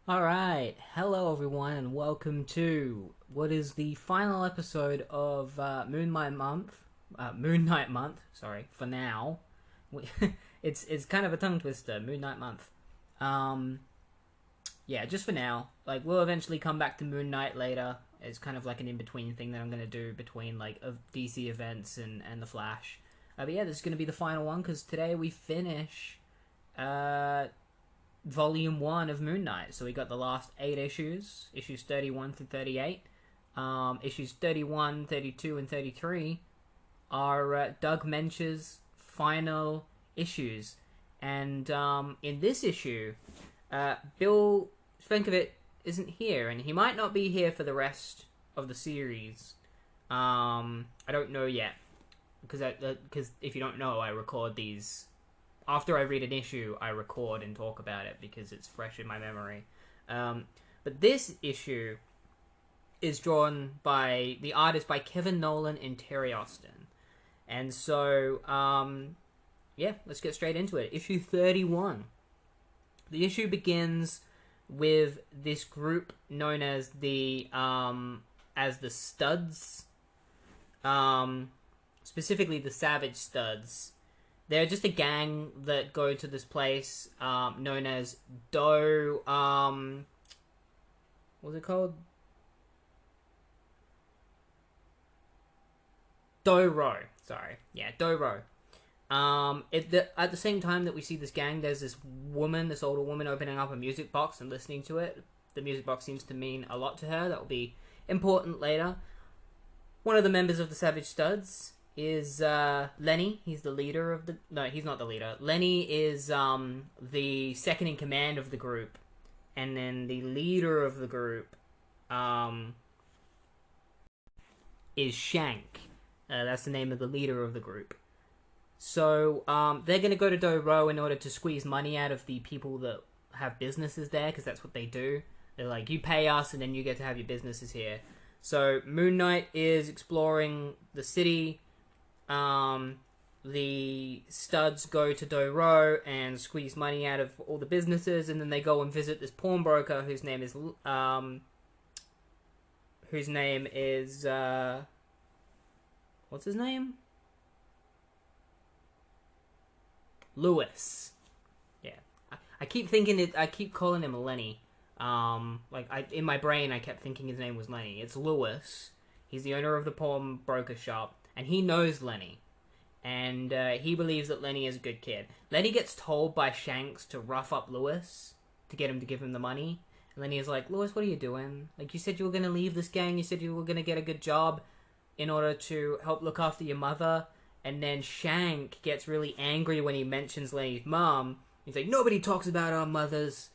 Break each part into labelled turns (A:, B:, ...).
A: Alright, hello everyone, and welcome to what is the final episode of Moon Knight Month, sorry, for now. It's kind of a tongue twister, Moon Knight Month. Um, yeah, just for now. Like, we'll eventually come back to Moon Knight later. It's kind of like an in-between thing that I'm going to do between, like, of DC events and The Flash. But yeah, this is going to be the final one, because today we finish, uh, Volume 1 of Moon Knight. So we got the last 8 issues 31 through 38. Issues 31, 32, and 33 are Doug Mensch's final issues. And in this issue, Bill Spenkovic isn't here, and he might not be here for the rest of the series. I don't know yet, because if you don't know, I record these after I read an issue. I record and talk about it because it's fresh in my memory. But this issue is drawn by the artist by Kevin Nolan and Terry Austin, and so yeah, let's get straight into it. Issue 31. The issue begins with this group known as the Studs, specifically the Savage Studs. They're just a gang that go to this place known as what's it called? Do-Ro. Sorry. Yeah, Do-Ro. At the same time that we see this gang, there's this older woman, opening up a music box and listening to it. The music box seems to mean a lot to her. That will be important later. One of the members of the Savage Studs is Lenny. He's the leader of the... No, he's not the leader. Lenny is the second in command of the group. And then the leader of the group is Shank. That's the name of the leader of the group. So they're going to go to Do-Ro in order to squeeze money out of the people that have businesses there, because that's what they do. They're like, you pay us and then you get to have your businesses here. So Moon Knight is exploring the city. The Studs go to Do-Ro and squeeze money out of all the businesses, and then they go and visit this pawnbroker whose name is what's his name? Lewis. Yeah, I keep thinking it. I keep calling him Lenny. In my brain, I kept thinking his name was Lenny. It's Lewis. He's the owner of the pawnbroker shop, and he knows Lenny. And he believes that Lenny is a good kid. Lenny gets told by Shanks to rough up Lewis to get him to give him the money. And Lenny is like, Lewis, what are you doing? Like, you said you were going to leave this gang. You said you were going to get a good job in order to help look after your mother. And then Shank gets really angry when he mentions Lenny's mom. He's like, nobody talks about our mothers.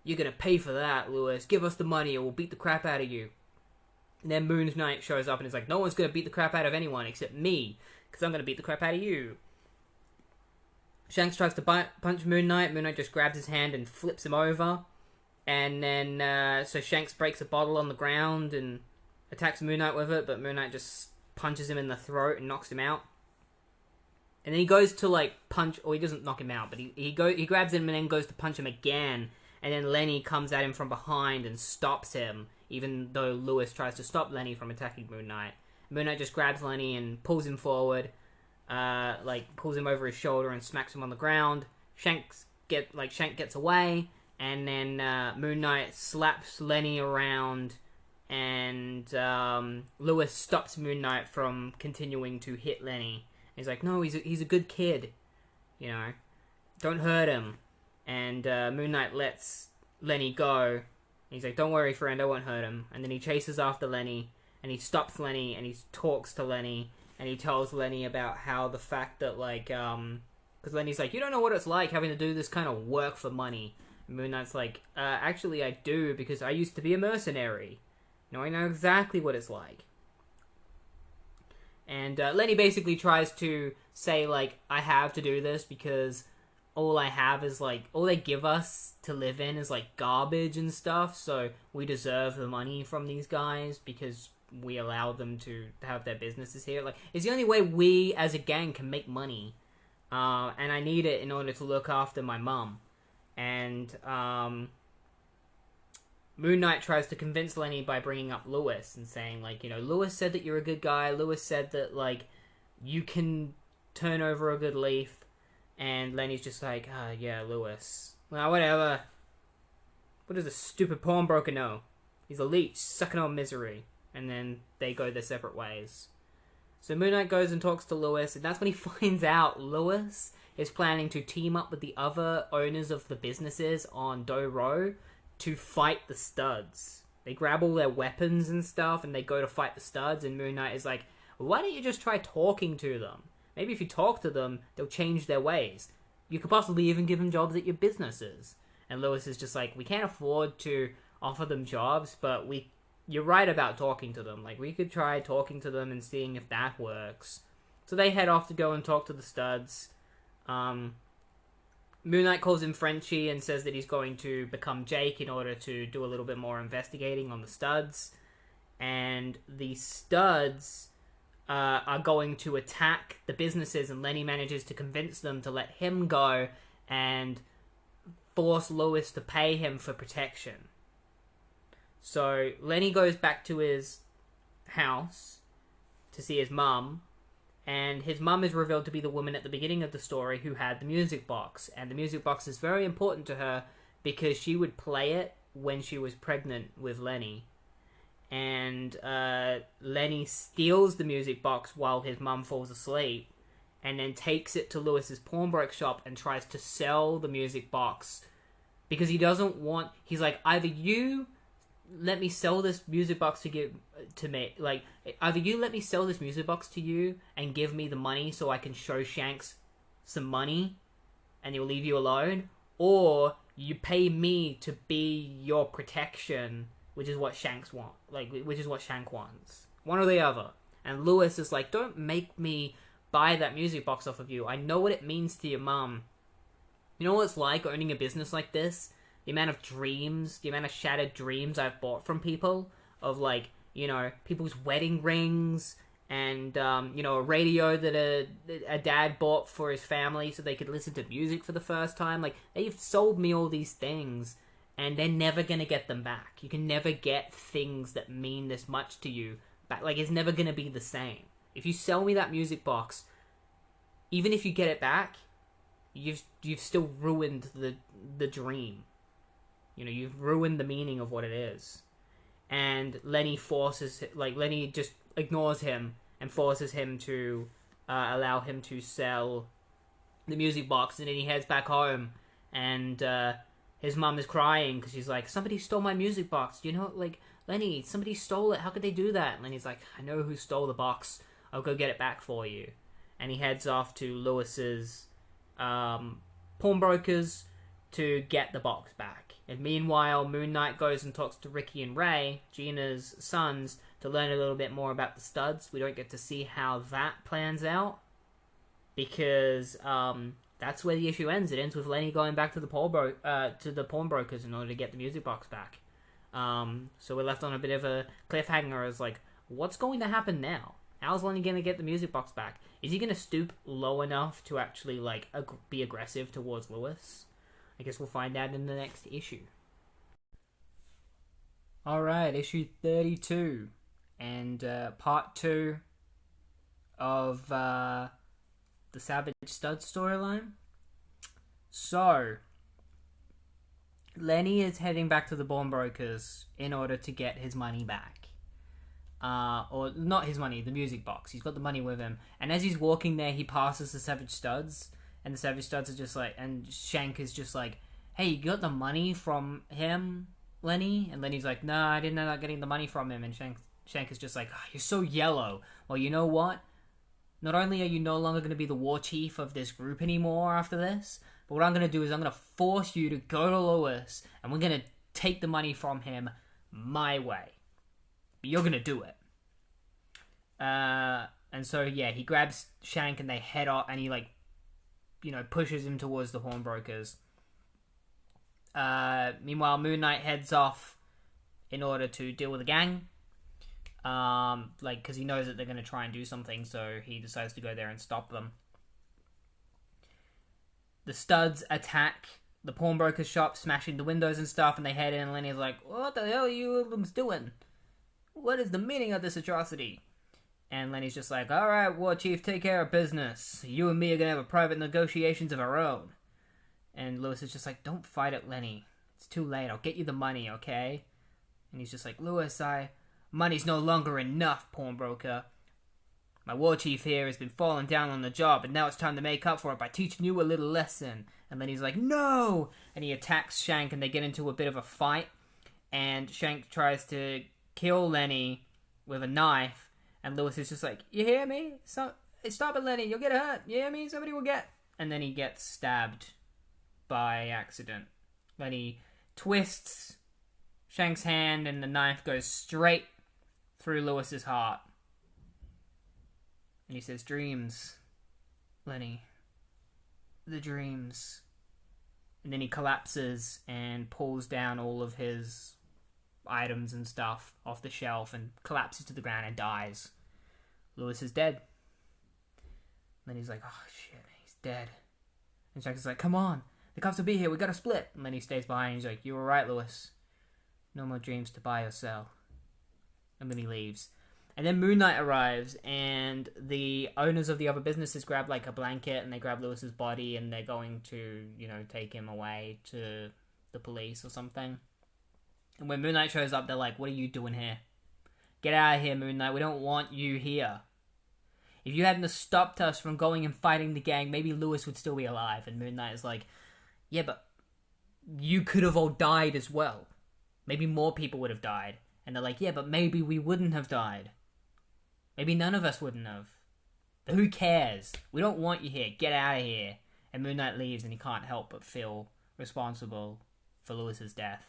A: You're going to pay for that, Lewis. Give us the money or we'll beat the crap out of you. And then Moon Knight shows up and is like, no one's going to beat the crap out of anyone except me, because I'm going to beat the crap out of you. Shanks tries to punch Moon Knight. Moon Knight just grabs his hand and flips him over. And then, so Shanks breaks a bottle on the ground and attacks Moon Knight with it, but Moon Knight just punches him in the throat and knocks him out. And then he goes to, like, punch, or he doesn't knock him out, but he grabs him and then goes to punch him again. And then Lenny comes at him from behind and stops him, even though Lewis tries to stop Lenny from attacking Moon Knight. Moon Knight just grabs Lenny and pulls him forward, pulls him over his shoulder and smacks him on the ground. Shank gets away, and then Moon Knight slaps Lenny around, and Lewis stops Moon Knight from continuing to hit Lenny. He's like, no, he's a good kid, you know, don't hurt him. And Moon Knight lets Lenny go. He's like, don't worry, friend, I won't hurt him. And then he chases after Lenny, and he stops Lenny, and he talks to Lenny, and he tells Lenny about how the fact that, like, because Lenny's like, you don't know what it's like having to do this kind of work for money. And Moon Knight's like, actually I do, because I used to be a mercenary. You know, I know exactly what it's like. And Lenny basically tries to say, like, I have to do this because all I have is, like, all they give us to live in is, like, garbage and stuff, so we deserve the money from these guys because we allow them to have their businesses here. Like, it's the only way we, as a gang, can make money, and I need it in order to look after my mum. And Moon Knight tries to convince Lenny by bringing up Lewis and saying, like, you know, Lewis said that you're a good guy. Lewis said that, like, you can turn over a good leaf. And Lenny's just like, yeah, Lewis. Well, whatever. What does a stupid pawnbroker know? He's a leech, sucking on misery. And then they go their separate ways. So Moon Knight goes and talks to Lewis, and that's when he finds out Lewis is planning to team up with the other owners of the businesses on Do Ro to fight the Studs. They grab all their weapons and stuff, and they go to fight the Studs, and Moon Knight is like, why don't you just try talking to them? Maybe if you talk to them, they'll change their ways. You could possibly even give them jobs at your businesses. And Lewis is just like, we can't afford to offer them jobs, but you're right about talking to them. Like, we could try talking to them and seeing if that works. So they head off to go and talk to the Studs. Moon Knight calls him Frenchie and says that he's going to become Jake in order to do a little bit more investigating on the Studs. And the Studs are going to attack the businesses, and Lenny manages to convince them to let him go and force Lewis to pay him for protection. So Lenny goes back to his house to see his mum, and his mum is revealed to be the woman at the beginning of the story who had the music box. And the music box is very important to her because she would play it when she was pregnant with Lenny. And Lenny steals the music box while his mum falls asleep, and then takes it to Lewis's pawnbroker shop and tries to sell the music box because he doesn't want. He's like, either you let me sell this music box to me, like, either you let me sell this music box to you and give me the money so I can show Shanks some money and he'll leave you alone, or you pay me to be your protection, which is what Shanks want, like, which is what Shank wants. One or the other. And Lewis is like, don't make me buy that music box off of you. I know what it means to your mum. You know what it's like owning a business like this? The amount of dreams, the amount of shattered dreams I've bought from people of, like, you know, people's wedding rings and, you know, a radio that a dad bought for his family so they could listen to music for the first time. Like, they've sold me all these things and they're never going to get them back. You can never get things that mean this much to you back. Like, it's never going to be the same. If you sell me that music box, even if you get it back, you've still ruined the dream. You know, you've ruined the meaning of what it is. And Lenny just ignores him and forces him to allow him to sell the music box. And then he heads back home, and his mum is crying because she's like, somebody stole my music box. You know, like, Lenny, somebody stole it. How could they do that? And Lenny's like, I know who stole the box. I'll go get it back for you. And he heads off to Lewis's pawnbrokers to get the box back. And meanwhile, Moon Knight goes and talks to Ricky and Ray, Gina's sons, to learn a little bit more about the Studs. We don't get to see how that plans out, because that's where the issue ends. It ends with Lenny going back to the pawnbrokers in order to get the music box back. So we're left on a bit of a cliffhanger as, like, what's going to happen now? How's Lenny going to get the music box back? Is he going to stoop low enough to actually, like, be aggressive towards Lewis? I guess we'll find out in the next issue. Alright, issue 32. And part 2 of the Savage Stud storyline. So, Lenny is heading back to the pawnbrokers in order to get his money back. Or not his money, the music box. He's got the money with him. And as he's walking there, he passes the Savage Studs. And the Savage Studs are just like, and Shank is just like, hey, you got the money from him, Lenny? And Lenny's like, no, I didn't end up getting the money from him. And Shank is just like, oh, you're so yellow. Well, you know what? Not only are you no longer going to be the war chief of this group anymore after this, but what I'm going to do is I'm going to force you to go to Lewis, and we're going to take the money from him my way. But you're going to do it. And so, yeah, he grabs Shank and they head off, and he, like, you know, pushes him towards the pawnbrokers. Meanwhile, Moon Knight heads off in order to deal with the gang. Because he knows that they're going to try and do something, so he decides to go there and stop them. The Studs attack the pawnbroker's shop, smashing the windows and stuff, and they head in, and Lenny's like, what the hell are you hoodlums doing? What is the meaning of this atrocity? And Lenny's just like, alright, War Chief, take care of business. You and me are gonna have a private negotiations of our own. And Lewis is just like, don't fight it, Lenny. It's too late. I'll get you the money, okay? And he's just like, Lewis, money's no longer enough, pawnbroker. My war chief here has been falling down on the job, and now it's time to make up for it by teaching you a little lesson. And then he's like, no! And he attacks Shank, and they get into a bit of a fight. And Shank tries to kill Lenny with a knife. And Lewis is just like, you hear me? Stop it, Lenny. You'll get hurt. You hear me? Somebody will get... And then he gets stabbed by accident. Lenny twists Shank's hand, and the knife goes straight through Lewis's heart. And he says, dreams, Lenny. The dreams. And then he collapses and pulls down all of his items and stuff off the shelf and collapses to the ground and dies. Lewis is dead. And then he's like, oh shit, he's dead. And Shanks is like, come on, the cops will be here, we gotta split. And then he stays behind and he's like, you were right, Lewis. No more dreams to buy or sell. And then he leaves. And then Moon Knight arrives, and the owners of the other businesses grab like a blanket, and they grab Lewis's body, and they're going to, take him away to the police or something. And when Moon Knight shows up, they're like, what are you doing here? Get out of here, Moon Knight, we don't want you here. If you hadn't stopped us from going and fighting the gang, maybe Lewis would still be alive. And Moon Knight is like, yeah, but you could have all died as well. Maybe more people would have died. And they're like, yeah, but maybe we wouldn't have died. Maybe none of us wouldn't have. But who cares? We don't want you here. Get out of here. And Moon Knight leaves, and he can't help but feel responsible for Lewis's death.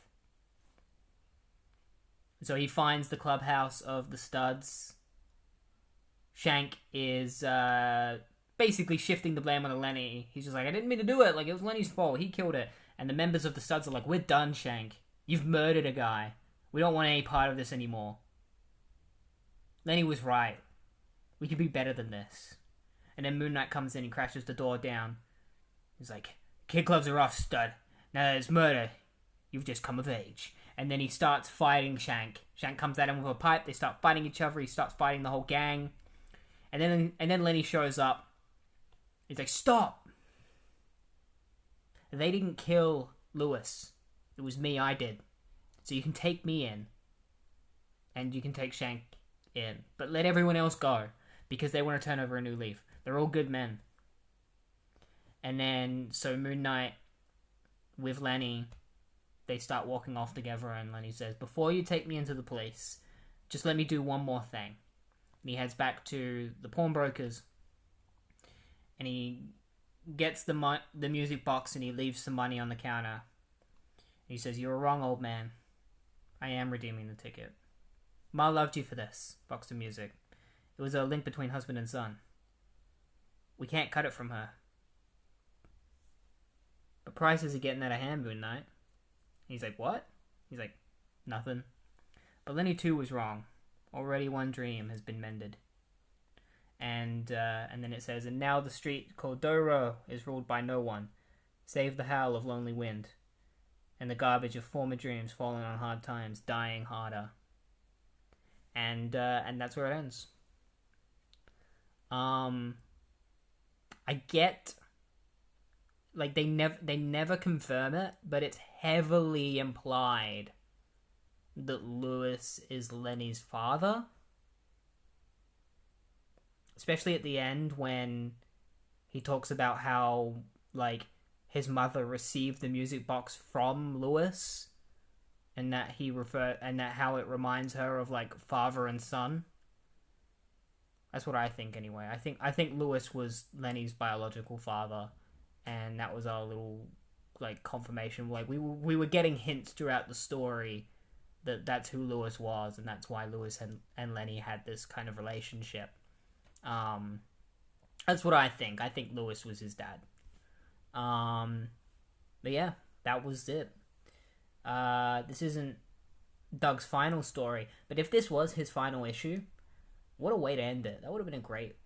A: So he finds the clubhouse of the Studs. Shank is basically shifting the blame on Lenny. He's just like, I didn't mean to do it. Like, it was Lenny's fault. He killed it. And the members of the Studs are like, we're done, Shank. You've murdered a guy. We don't want any part of this anymore. Lenny was right. We could be better than this. And then Moon Knight comes in and crashes the door down. He's like, kid gloves are off, Stud. Now that it's murder, you've just come of age. And then he starts fighting Shank. Shank comes at him with a pipe. They start fighting each other. He starts fighting the whole gang. And then Lenny shows up. He's like, stop! They didn't kill Lewis. It was me, I did. So you can take me in. And you can take Shank in. But let everyone else go. Because they want to turn over a new leaf. They're all good men. And then, so Moon Knight with Lenny, they start walking off together, and Lenny says, before you take me into the police, just let me do one more thing. And he heads back to the pawnbrokers, and he gets the music box, and he leaves some money on the counter. He says, you were wrong, old man. I am redeeming the ticket. Ma loved you for this box of music. It was a link between husband and son. We can't cut it from her. But prices are getting out of hand, Moon Knight. He's like, what? He's like, nothing. But Lenny too was wrong. Already one dream has been mended. And then it says, and now the street called Doro is ruled by no one, save the howl of lonely wind, and the garbage of former dreams falling on hard times, dying harder. And that's where it ends. I get, like, they never confirm it, but it's heavily implied that Lewis is Lenny's father. Especially at the end when he talks about how, like, his mother received the music box from Lewis, and that how it reminds her of, like, father and son. That's what I think anyway. I think Lewis was Lenny's biological father, and that was our little, like, confirmation. Like, we were getting hints throughout the story that that's who Lewis was, and that's why Lewis and Lenny had this kind of relationship. That's what I think. I think Lewis was his dad. But yeah, that was it. This isn't Doug's final story, but if this was his final issue, what a way to end it. That would have been a great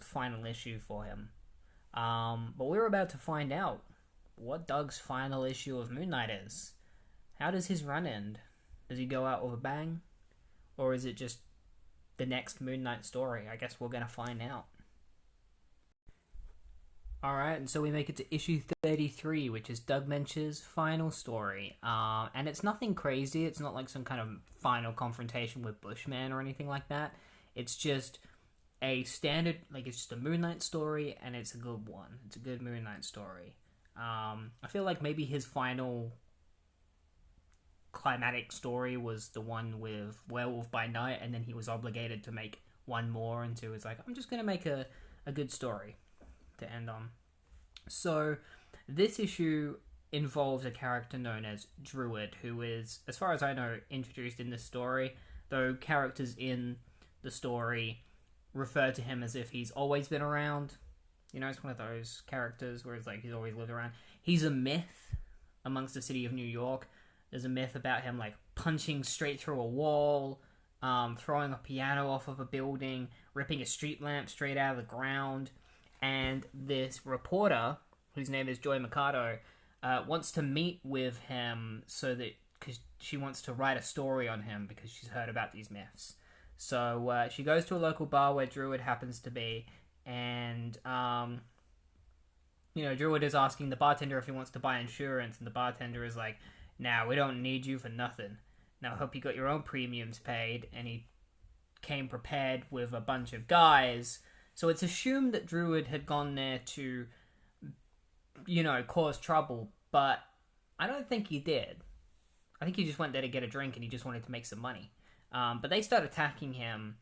A: final issue for him. But we're about to find out what Doug's final issue of Moon Knight is. How does his run end? Does he go out with a bang? Or is it just the next Moon Knight story? I guess we're going to find out. Alright, and so we make it to issue 33, which is Doug Moench's final story. And it's nothing crazy. It's not like some kind of final confrontation with Bushman or anything like that. It's just a standard, like, it's just a Moon Knight story, and it's a good one. It's a good Moon Knight story. I feel like maybe his final climatic story was the one with Werewolf by Night, and then he was obligated to make one more, and so it's like, I'm just going to make a good story to end on. So this issue involves a character known as Druid, who is, as far as I know, introduced in this story, though characters in the story refer to him as if he's always been around. You know, it's one of those characters where it's like he's always lived around. He's a myth amongst the city of New York. There's a myth about him like punching straight through a wall, throwing a piano off of a building, ripping a street lamp straight out of the ground. And this reporter, whose name is Joy Mercado, wants to meet with him because she wants to write a story on him because she's heard about these myths. So she goes to a local bar where Druid happens to be, and Druid is asking the bartender if he wants to buy insurance, and the bartender is like, "Nah, we don't need you for nothing. Now, I hope you got your own premiums paid." And he came prepared with a bunch of guys. So it's assumed that Druid had gone there to, cause trouble, but I don't think he did. I think he just went there to get a drink and he just wanted to make some money. But they start attacking him.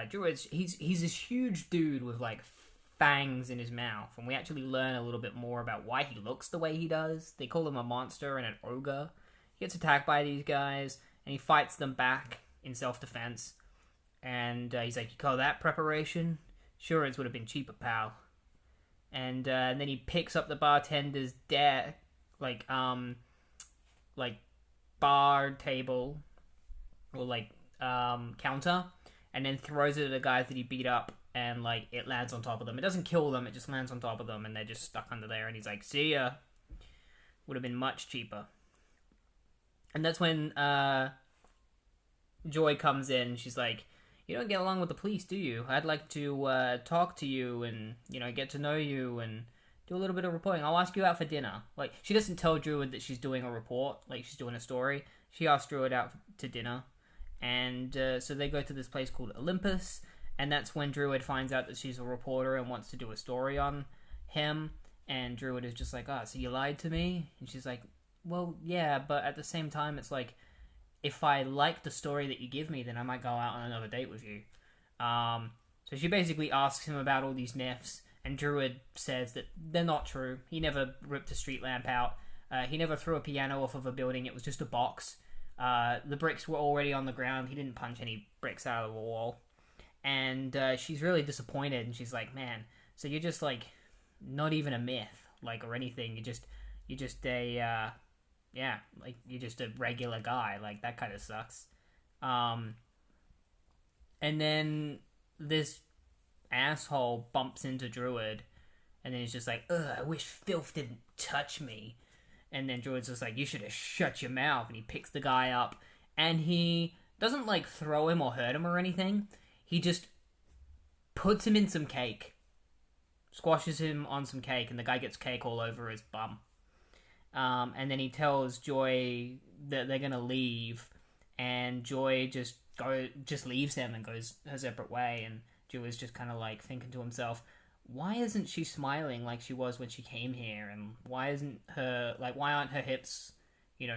A: Druid's, he's this huge dude with, like, fangs in his mouth, and we actually learn a little bit more about why he looks the way he does. They call him a monster and an ogre. He gets attacked by these guys, and he fights them back in self-defense. And he's like, "You call that preparation? Insurance would have been cheaper, pal." And then he picks up the bartender's bar table or counter, and then throws it at the guys that he beat up, and it lands on top of them. It doesn't kill them; it just lands on top of them, and they're just stuck under there. And he's like, "See ya." Would have been much cheaper. And that's when Joy comes in. She's like, "You don't get along with the police, do you? I'd like to talk to you and, get to know you and do a little bit of reporting. I'll ask you out for dinner." She doesn't tell Druid that she's doing a report, she's doing a story. She asks Druid out to dinner. And so they go to this place called Olympus, and that's when Druid finds out that she's a reporter and wants to do a story on him. And Druid is just like, "Oh, so you lied to me?" And she's like, "Well, yeah, but at the same time, it's like, if I like the story that you give me, then I might go out on another date with you." So she basically asks him about all these myths, and Druid says that they're not true. He never ripped a street lamp out. He never threw a piano off of a building. It was just a box. The bricks were already on the ground. He didn't punch any bricks out of the wall. And she's really disappointed, and she's like, "Man, so you're just, not even a myth, or anything. You're just a... you're just a regular guy. That kind of sucks." And then this asshole bumps into Druid, and then he's just like, "Ugh, I wish filth didn't touch me." And then Druid's just like, "You should have shut your mouth." And he picks the guy up, and he doesn't, throw him or hurt him or anything. He just puts him in some cake, squashes him on some cake, and the guy gets cake all over his bum. And then he tells Joy that they're gonna leave, and Joy just leaves him and goes her separate way. And Joy's just kind of thinking to himself, why isn't she smiling like she was when she came here? And why aren't her hips,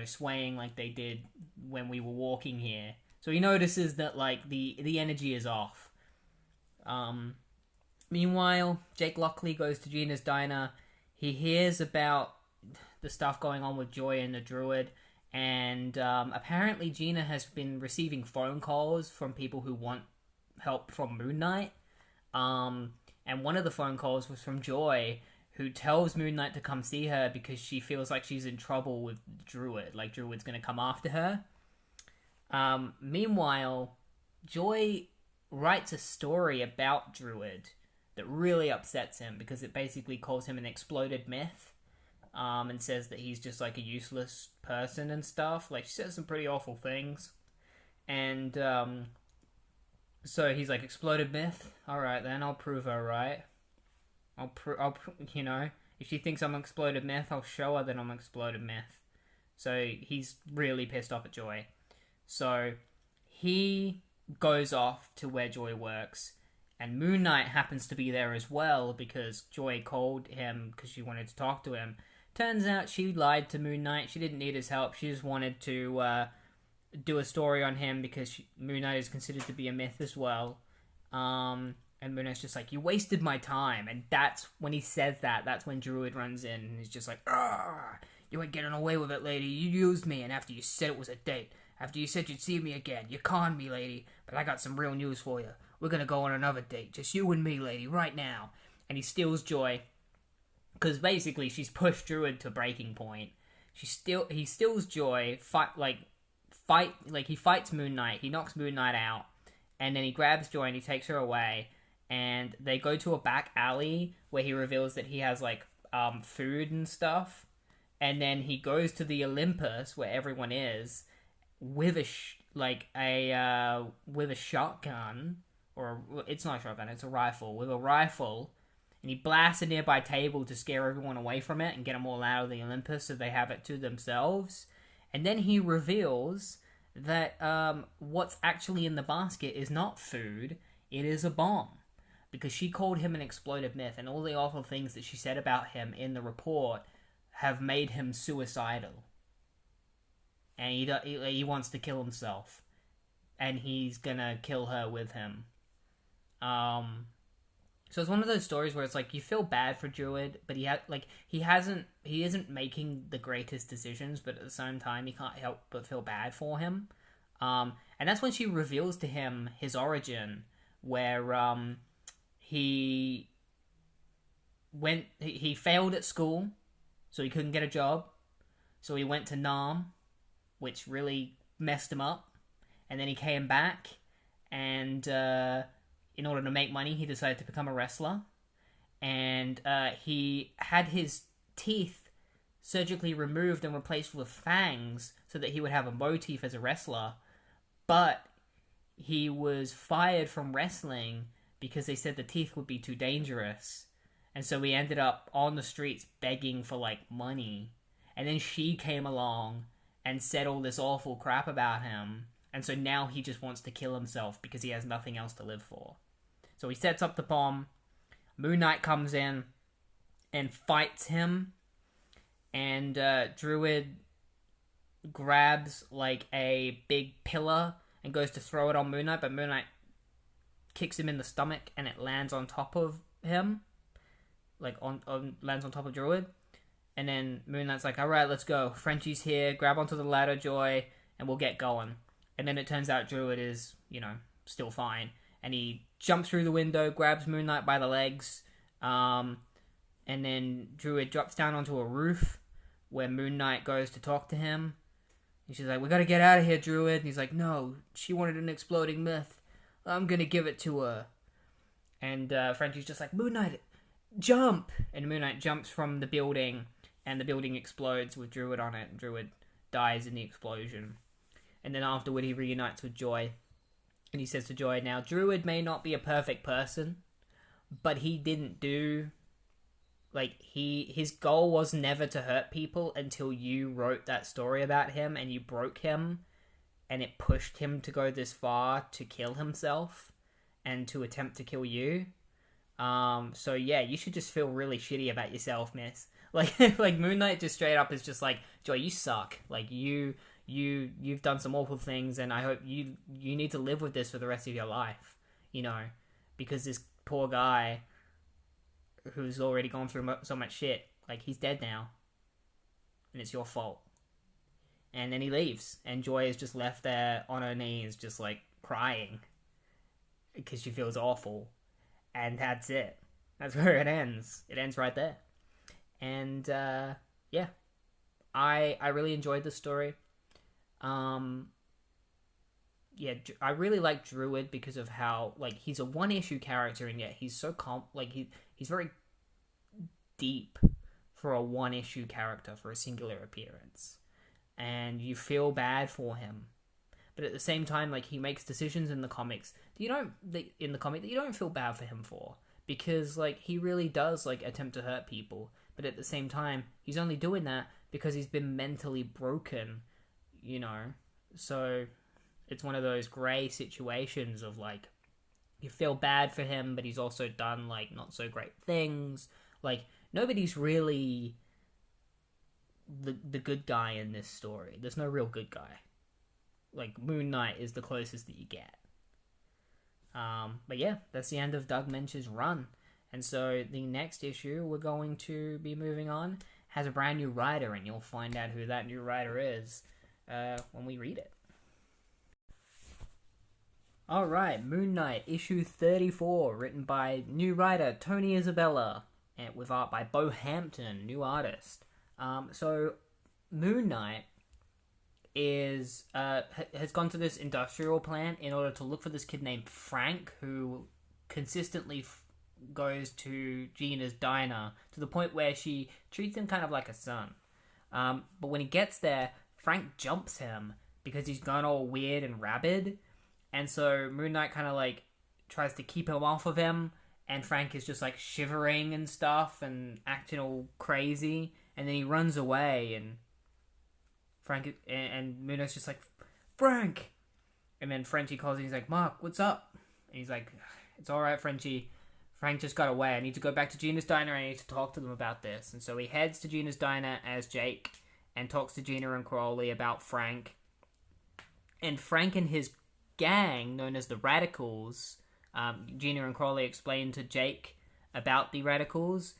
A: swaying like they did when we were walking here? So he notices that the energy is off. Meanwhile, Jake Lockley goes to Gina's diner. He hears about the stuff going on with Joy and the Druid, and apparently Gina has been receiving phone calls from people who want help from Moon Knight, and one of the phone calls was from Joy, who tells Moon Knight to come see her because she feels like she's in trouble with Druid, Druid's gonna come after her. Meanwhile, Joy writes a story about Druid that really upsets him because it basically calls him an exploded myth. and says that he's just like a useless person and stuff. Like, she says some pretty awful things. And so he's like, exploded myth? Alright then, I'll prove her right. You know, if she thinks I'm an exploded myth, I'll show her that I'm an exploded myth. So he's really pissed off at Joy. So he goes off to where Joy works, and Moon Knight happens to be there as well because Joy called him because she wanted to talk to him. Turns out she lied to Moon Knight. She didn't need his help. She just wanted to do a story on him because Moon Knight is considered to be a myth as well. And Moon Knight's just like, you wasted my time. And that's when he says that. That's when Druid runs in and he's just like, ah, you ain't getting away with it, lady. You used me, and after you said it was a date, after you said you'd see me again, you conned me, lady. But I got some real news for you. We're gonna go on another date, just you and me, lady, right now. And he steals Joy, because basically she's pushed Druid to breaking point. He steals Joy, he fights Moon Knight, he knocks Moon Knight out, and then he grabs Joy and he takes her away, and they go to a back alley where he reveals that he has like food and stuff. And then he goes to the Olympus where everyone is with a shotgun, or it's not a shotgun, it's a rifle, with a rifle, and he blasts a nearby table to scare everyone away from it and get them all out of the Olympus so they have it to themselves. And then he reveals that what's actually in the basket is not food, it is a bomb. Because she called him an exploded myth, and all the awful things that she said about him in the report have made him suicidal. And he wants to kill himself. And he's gonna kill her with him. So it's one of those stories where it's like, you feel bad for Druid, but he isn't making the greatest decisions, but at the same time, you can't help but feel bad for him. And that's when she reveals to him his origin, where he failed at school, so he couldn't get a job. So he went to Nam, which really messed him up. And then he came back, and in order to make money, he decided to become a wrestler. And he had his teeth surgically removed and replaced with fangs so that he would have a motif as a wrestler. But he was fired from wrestling because they said the teeth would be too dangerous. And so he ended up on the streets begging for, like, money. And then she came along and said all this awful crap about him. And so now he just wants to kill himself because he has nothing else to live for. So he sets up the bomb. Moon Knight comes in and fights him. And Druid grabs, like, a big pillar and goes to throw it on Moon Knight. But Moon Knight kicks him in the stomach and it lands on top of him. Like, lands on top of Druid. And then Moon Knight's like, alright, let's go. Frenchie's here, grab onto the ladder, Joy, and we'll get going. And then it turns out Druid is, still fine. And he jumps through the window, grabs Moon Knight by the legs, and then Druid drops down onto a roof where Moon Knight goes to talk to him. And she's like, we gotta get out of here, Druid. And he's like, no, she wanted an exploding myth. I'm gonna give it to her. And Frenchie's just like, Moon Knight, jump! And Moon Knight jumps from the building, and the building explodes with Druid on it, and Druid dies in the explosion. And then afterward, he reunites with Joy. And he says to Joy, now, Druid may not be a perfect person, but he didn't do... his goal was never to hurt people until you wrote that story about him, and you broke him, and it pushed him to go this far to kill himself, and to attempt to kill you. So yeah, you should just feel really shitty about yourself, miss. Like Moon Knight just straight up is just like, Joy, you suck. Like, you've done some awful things, and I hope you need to live with this for the rest of your life, because this poor guy who's already gone through so much shit, like, he's dead now, and it's your fault. And then he leaves, and Joy is just left there on her knees, just, like, crying, because she feels awful, and that's it. That's where it ends. It ends right there. And, yeah. I really enjoyed the story. Yeah, I really like Druid because of how, like, he's a one-issue character, and yet he's so he's very deep for a one-issue character, for a singular appearance. And you feel bad for him. But at the same time, like, he makes decisions in the comics that you don't feel bad for him for. Because, like, he really does, like, attempt to hurt people. But at the same time, he's only doing that because he's been mentally broken, you know? So, it's one of those grey situations of, like, you feel bad for him, but he's also done, like, not so great things. Like, nobody's really the good guy in this story. There's no real good guy. Like, Moon Knight is the closest that you get. But yeah, that's the end of Doug Moench's run. And so the next issue we're going to be moving on has a brand new writer, and you'll find out who that new writer is when we read it. Alright, Moon Knight, issue 34, written by new writer Tony Isabella, and with art by Bo Hampton, new artist. So Moon Knight has gone to this industrial plant in order to look for this kid named Frank, who consistently goes to Gina's diner to the point where she treats him kind of like a son. But when he gets there, Frank jumps him because he's gone all weird and rabid. And so Moon Knight kind of like tries to keep him off of him, and Frank is just like shivering and stuff and acting all crazy. And then he runs away, and Moon Knight's just like, Frank! And then Frenchie calls and he's like, Mark, what's up? And he's like, it's alright, Frenchie. Frank just got away. I need to go back to Gina's diner. I need to talk to them about this. And so he heads to Gina's diner as Jake and talks to Gina and Crowley about Frank. And Frank and his gang, known as the Radicals, Gina and Crowley explain to Jake about the Radicals.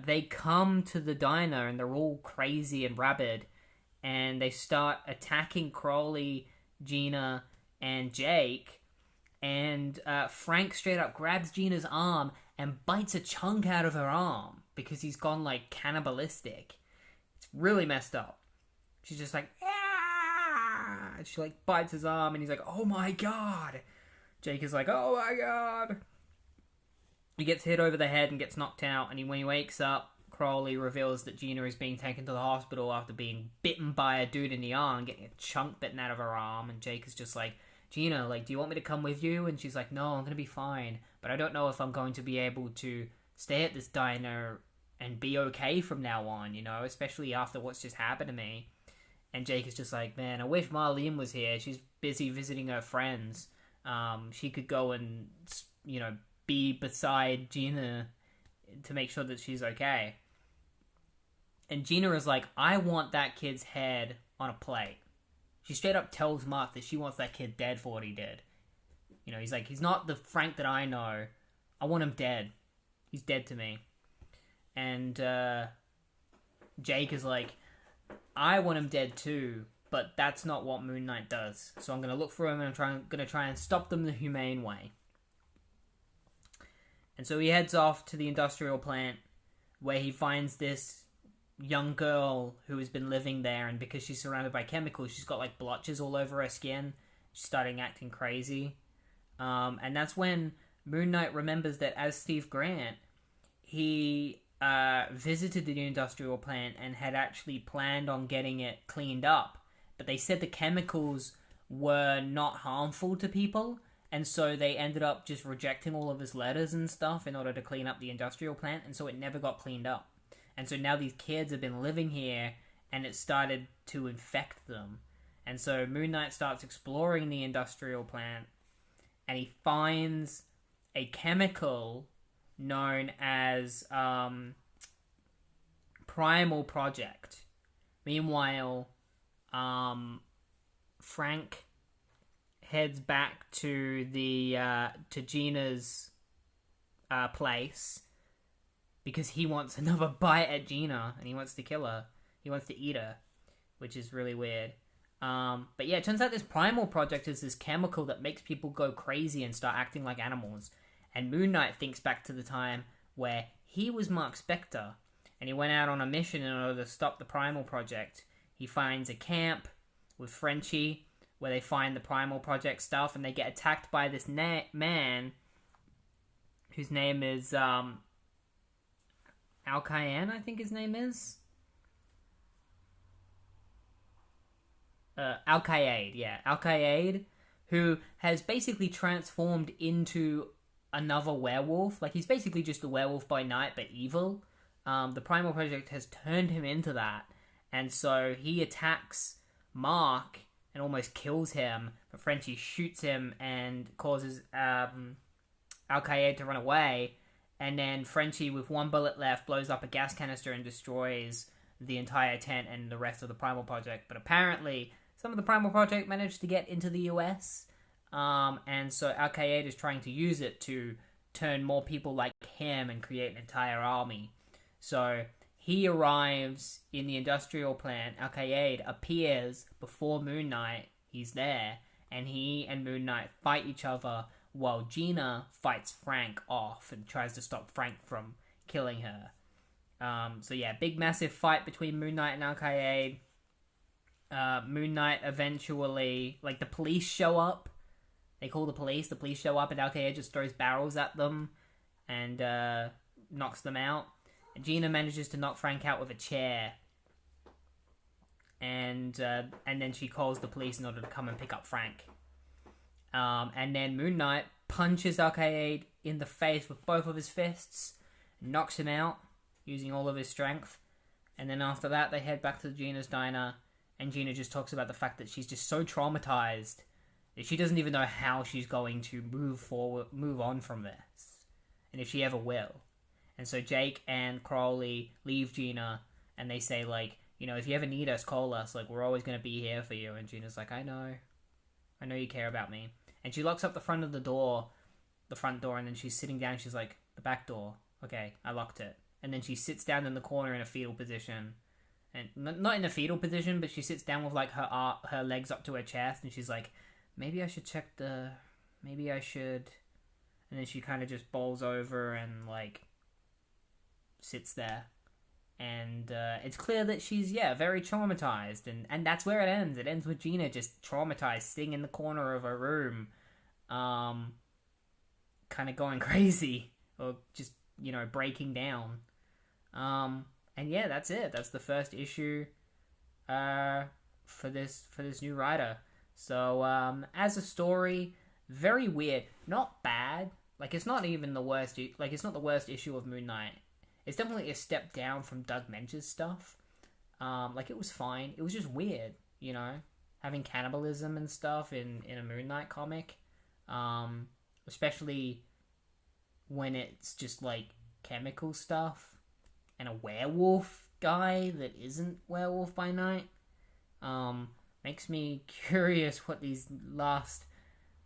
A: They come to the diner and they're all crazy and rabid, and they start attacking Crowley, Gina, and Jake. And Frank straight up grabs Gina's arm and bites a chunk out of her arm because he's gone like cannibalistic. It's really messed up. She's just like, ah! And she like bites his arm, and he's like, oh my god. Jake is like, oh my god. He gets hit over the head and gets knocked out, and when he wakes up, Crowley reveals that Gina is being taken to the hospital after being bitten by a dude in the arm, getting a chunk bitten out of her arm. And Jake is just like, Gina, like, do you want me to come with you? And she's like, no, I'm going to be fine, but I don't know if I'm going to be able to stay at this diner and be okay from now on, you know, especially after what's just happened to me. And Jake is just like, man, I wish Marlene was here. She's busy visiting her friends. She could go and, you know, be beside Gina to make sure that she's okay. And Gina is like, I want that kid's head on a plate. She straight up tells Mark that she wants that kid dead for what he did. You know, he's like, he's not the Frank that I know. I want him dead. He's dead to me. And Jake is like, I want him dead too, but that's not what Moon Knight does. So I'm going to look for him, and I'm going to try and stop them the humane way. And so he heads off to the industrial plant, where he finds this young girl who has been living there, and because she's surrounded by chemicals, she's got like blotches all over her skin. She's starting acting crazy. And that's when Moon Knight remembers that as Steve Grant, he visited the industrial plant and had actually planned on getting it cleaned up. But they said the chemicals were not harmful to people, and so they ended up just rejecting all of his letters and stuff in order to clean up the industrial plant, and so it never got cleaned up. And so now these kids have been living here, and it started to infect them. And so Moon Knight starts exploring the industrial plant, and he finds a chemical known as Primal Project. Meanwhile, Frank heads back to to Gina's place because he wants another bite at Gina, and he wants to kill her. He wants to eat her, which is really weird. But yeah, it turns out this Primal Project is this chemical that makes people go crazy and start acting like animals. And Moon Knight thinks back to the time where he was Mark Spector, and he went out on a mission in order to stop the Primal Project. He finds a camp with Frenchie, where they find the Primal Project stuff, and they get attacked by this man whose name is Al-Qaeda, I think his name is. Al-Qaeda, yeah. Al-Qaeda, who has basically transformed into another werewolf. Like, he's basically just a werewolf by night, but evil. The Primal Project has turned him into that. And so he attacks Mark and almost kills him. But Frenchie shoots him and causes Al-Qaeda to run away. And then Frenchie, with one bullet left, blows up a gas canister and destroys the entire tent and the rest of the Primal Project. But apparently, some of the Primal Project managed to get into the US. And so Al-Qaeda is trying to use it to turn more people like him and create an entire army. So he arrives in the industrial plant. Al-Qaeda appears before Moon Knight. He's there. And he and Moon Knight fight each other while Gina fights Frank off and tries to stop Frank from killing her. So yeah, big massive fight between Moon Knight and Al-Qaeda. Moon Knight eventually, like, the police show up. They call the police show up, and Al-Qaeda just throws barrels at them and knocks them out. And Gina manages to knock Frank out with a chair. And then she calls the police in order to come and pick up Frank. And then Moon Knight punches Al-Qaeda in the face with both of his fists, knocks him out using all of his strength. And then after that, they head back to Gina's diner, and Gina just talks about the fact that she's just so traumatized that she doesn't even know how she's going to move on from this, and if she ever will. And so Jake and Crowley leave Gina, and they say, like, you know, if you ever need us, call us. Like, we're always going to be here for you. And Gina's like, I know you care about me. And she locks up the front door, and then she's sitting down. She's like, the back door. Okay, I locked it. And then she sits down in the corner in a fetal position. And not in a fetal position, but she sits down with, like, her legs up to her chest. And she's like, maybe I should. And then she kind of just bowls over and, like, sits there. And it's clear that she's, very traumatized. And that's where it ends. It ends with Gina just traumatized, sitting in the corner of her room, kind of going crazy. Or just, breaking down. And yeah, that's it. That's the first issue for this new writer. So, as a story, very weird. Not bad. Like, it's not even the worst... Like, it's not the worst issue of Moon Knight. It's definitely a step down from Doug Mench's stuff. Like, it was fine. It was just weird, having cannibalism and stuff in a Moon Knight comic. Especially when it's just, like, chemical stuff. And a werewolf guy that isn't werewolf by night. Makes me curious what these last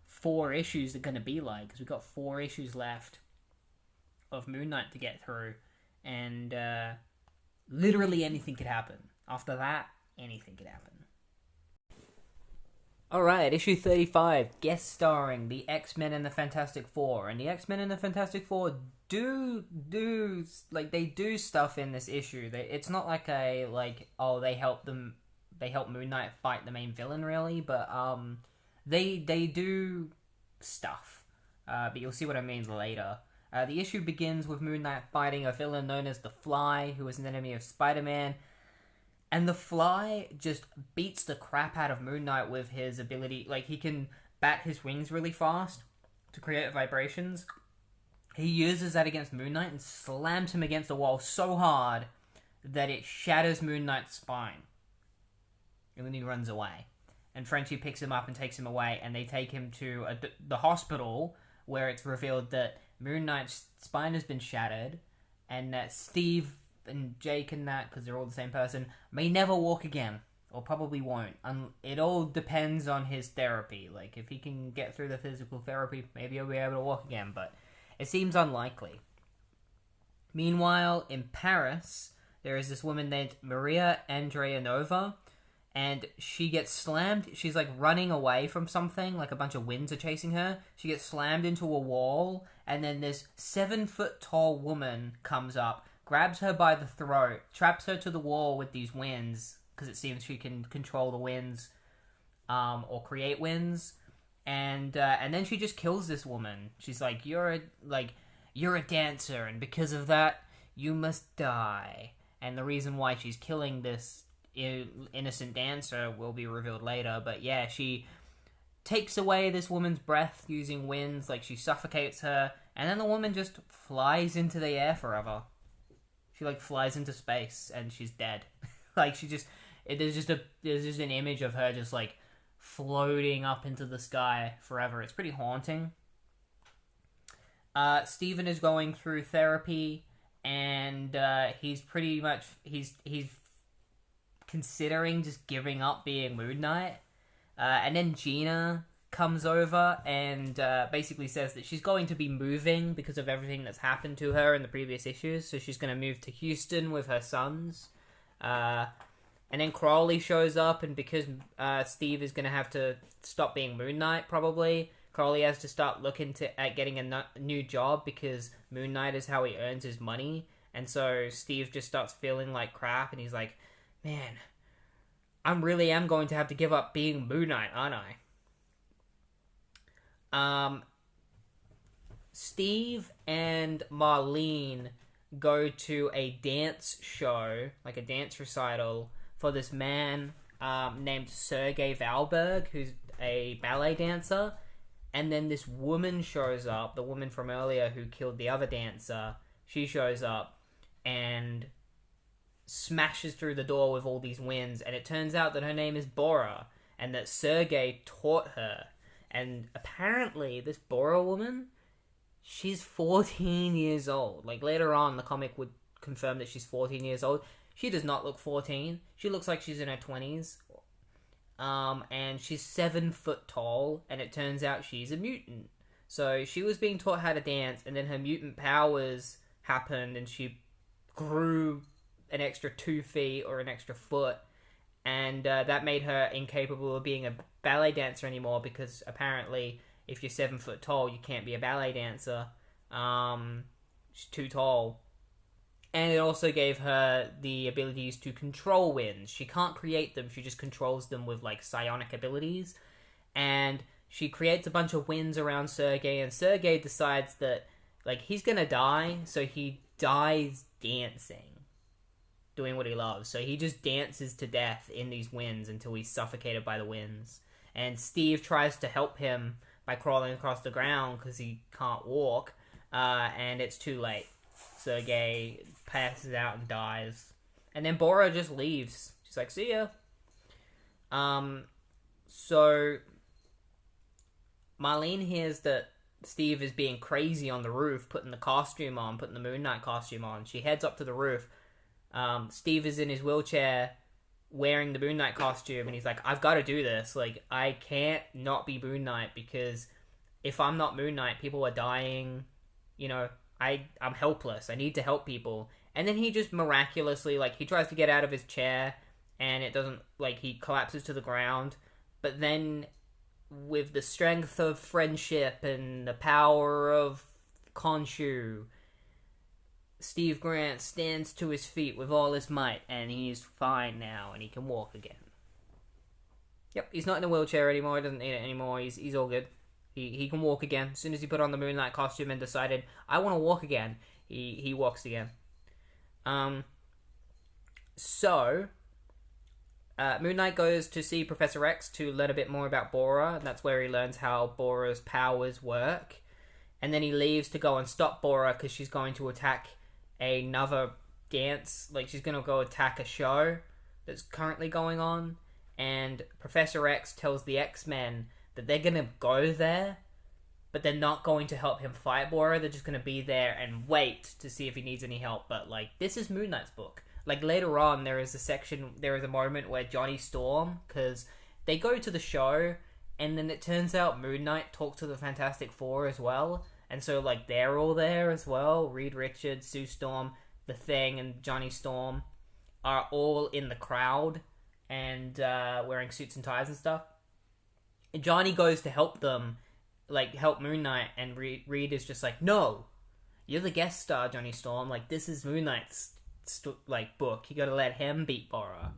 A: 4 issues are going to be like. Because we've got 4 issues left of Moon Knight to get through. And literally anything could happen. After that, anything could happen. Alright, issue 35, guest starring the X-Men and the Fantastic Four. And the X-Men and the Fantastic Four do stuff in this issue. It's not like they help Moon Knight fight the main villain, really, but they do stuff. But you'll see what I mean later. The issue begins with Moon Knight fighting a villain known as the Fly, who is an enemy of Spider-Man. And the Fly just beats the crap out of Moon Knight with his ability. Like, he can bat his wings really fast to create vibrations. He uses that against Moon Knight and slams him against the wall so hard that it shatters Moon Knight's spine. And then he runs away. And Frenchie picks him up and takes him away, and they take him to the hospital, where it's revealed that Moon Knight's spine has been shattered, and that Steve and Jake and that, because they're all the same person, may never walk again, or probably won't. It all depends on his therapy. Like, if he can get through the physical therapy, maybe he'll be able to walk again, but it seems unlikely. Meanwhile, in Paris, there is this woman named Maria Andreanova, and she gets slammed. She's, like, running away from something, like a bunch of winds are chasing her. She gets slammed into a wall, and then this 7-foot-tall woman comes up, grabs her by the throat, traps her to the wall with these winds, because it seems she can control the winds, or create winds, and then she just kills this woman. She's like, you're a dancer, and because of that, you must die. And the reason why she's killing this innocent dancer will be revealed later. But yeah, she takes away this woman's breath using winds, like she suffocates her, and then the woman just flies into the air forever. She like flies into space and she's dead. Like she just there's just an image of her just like floating up into the sky forever. It's pretty haunting. Stephen is going through therapy, and he's pretty much he's considering just giving up being Moon Knight. And then Gina comes over and basically says that she's going to be moving because of everything that's happened to her in the previous issues. So she's going to move to Houston with her sons. And then Crowley shows up, and because Steve is going to have to stop being Moon Knight, probably, Crowley has to start looking at getting a new job because Moon Knight is how he earns his money. And so Steve just starts feeling like crap, and he's like, man, I really am going to have to give up being Moon Knight, aren't I? Steve and Marlene go to a dance show, like a dance recital, for this man named Sergei Valberg, who's a ballet dancer. And then this woman shows up, the woman from earlier who killed the other dancer. She shows up and smashes through the door with all these winds, and it turns out that her name is Bora, and that Sergei taught her. And apparently this Bora woman, she's 14 years old. Like later on the comic would confirm that she's 14 years old. She does not look 14. She looks like she's in her 20s. And she's 7 foot tall, and it turns out she's a mutant. So she was being taught how to dance, and then her mutant powers happened, and she grew an extra 2 feet or an extra foot, and that made her incapable of being a ballet dancer anymore, because apparently if you're 7 foot tall, you can't be a ballet dancer. She's too tall. And it also gave her the abilities to control winds. She can't create them, she just controls them with like psionic abilities. And she creates a bunch of winds around Sergei, and Sergei decides that like he's gonna die, so he dies dancing, doing what he loves. So he just dances to death in these winds until he's suffocated by the winds. And Steve tries to help him by crawling across the ground because he can't walk, and it's too late. Sergei passes out and dies. And then Bora just leaves. She's like, see ya. So Marlene hears that Steve is being crazy on the roof, putting the Moon Knight costume on. She heads up to the roof. Steve is in his wheelchair wearing the Moon Knight costume, and he's like, I've got to do this. Like, I can't not be Moon Knight, because if I'm not Moon Knight, people are dying. You know, I'm helpless. I need to help people. And then he just miraculously, like, he tries to get out of his chair, and it doesn't, like, he collapses to the ground. But then, with the strength of friendship and the power of Khonshu, Steve Grant stands to his feet with all his might, and he's fine now, and he can walk again. Yep, he's not in a wheelchair anymore, he doesn't need it anymore, he's all good. He can walk again. As soon as he put on the Moon Knight costume and decided, I want to walk again, he walks again. So Moon Knight goes to see Professor X to learn a bit more about Bora, and that's where he learns how Bora's powers work. And then he leaves to go and stop Bora because she's going to attack another dance. Like, she's going to go attack a show that's currently going on. And Professor X tells the X-Men that they're going to go there, but they're not going to help him fight Bora. They're just going to be there and wait to see if he needs any help. But, like, this is Moon Knight's book. Like, later on, there is a moment where Johnny Storm, because they go to the show, and then it turns out Moon Knight talked to the Fantastic Four as well. And so, like, they're all there as well. Reed Richards, Sue Storm, The Thing, and Johnny Storm are all in the crowd and wearing suits and ties and stuff. And Johnny goes to help them, like, help Moon Knight, and Reed is just like, no, you're the guest star, Johnny Storm. Like, this is Moon Knight's, book. You gotta let him beat Bora.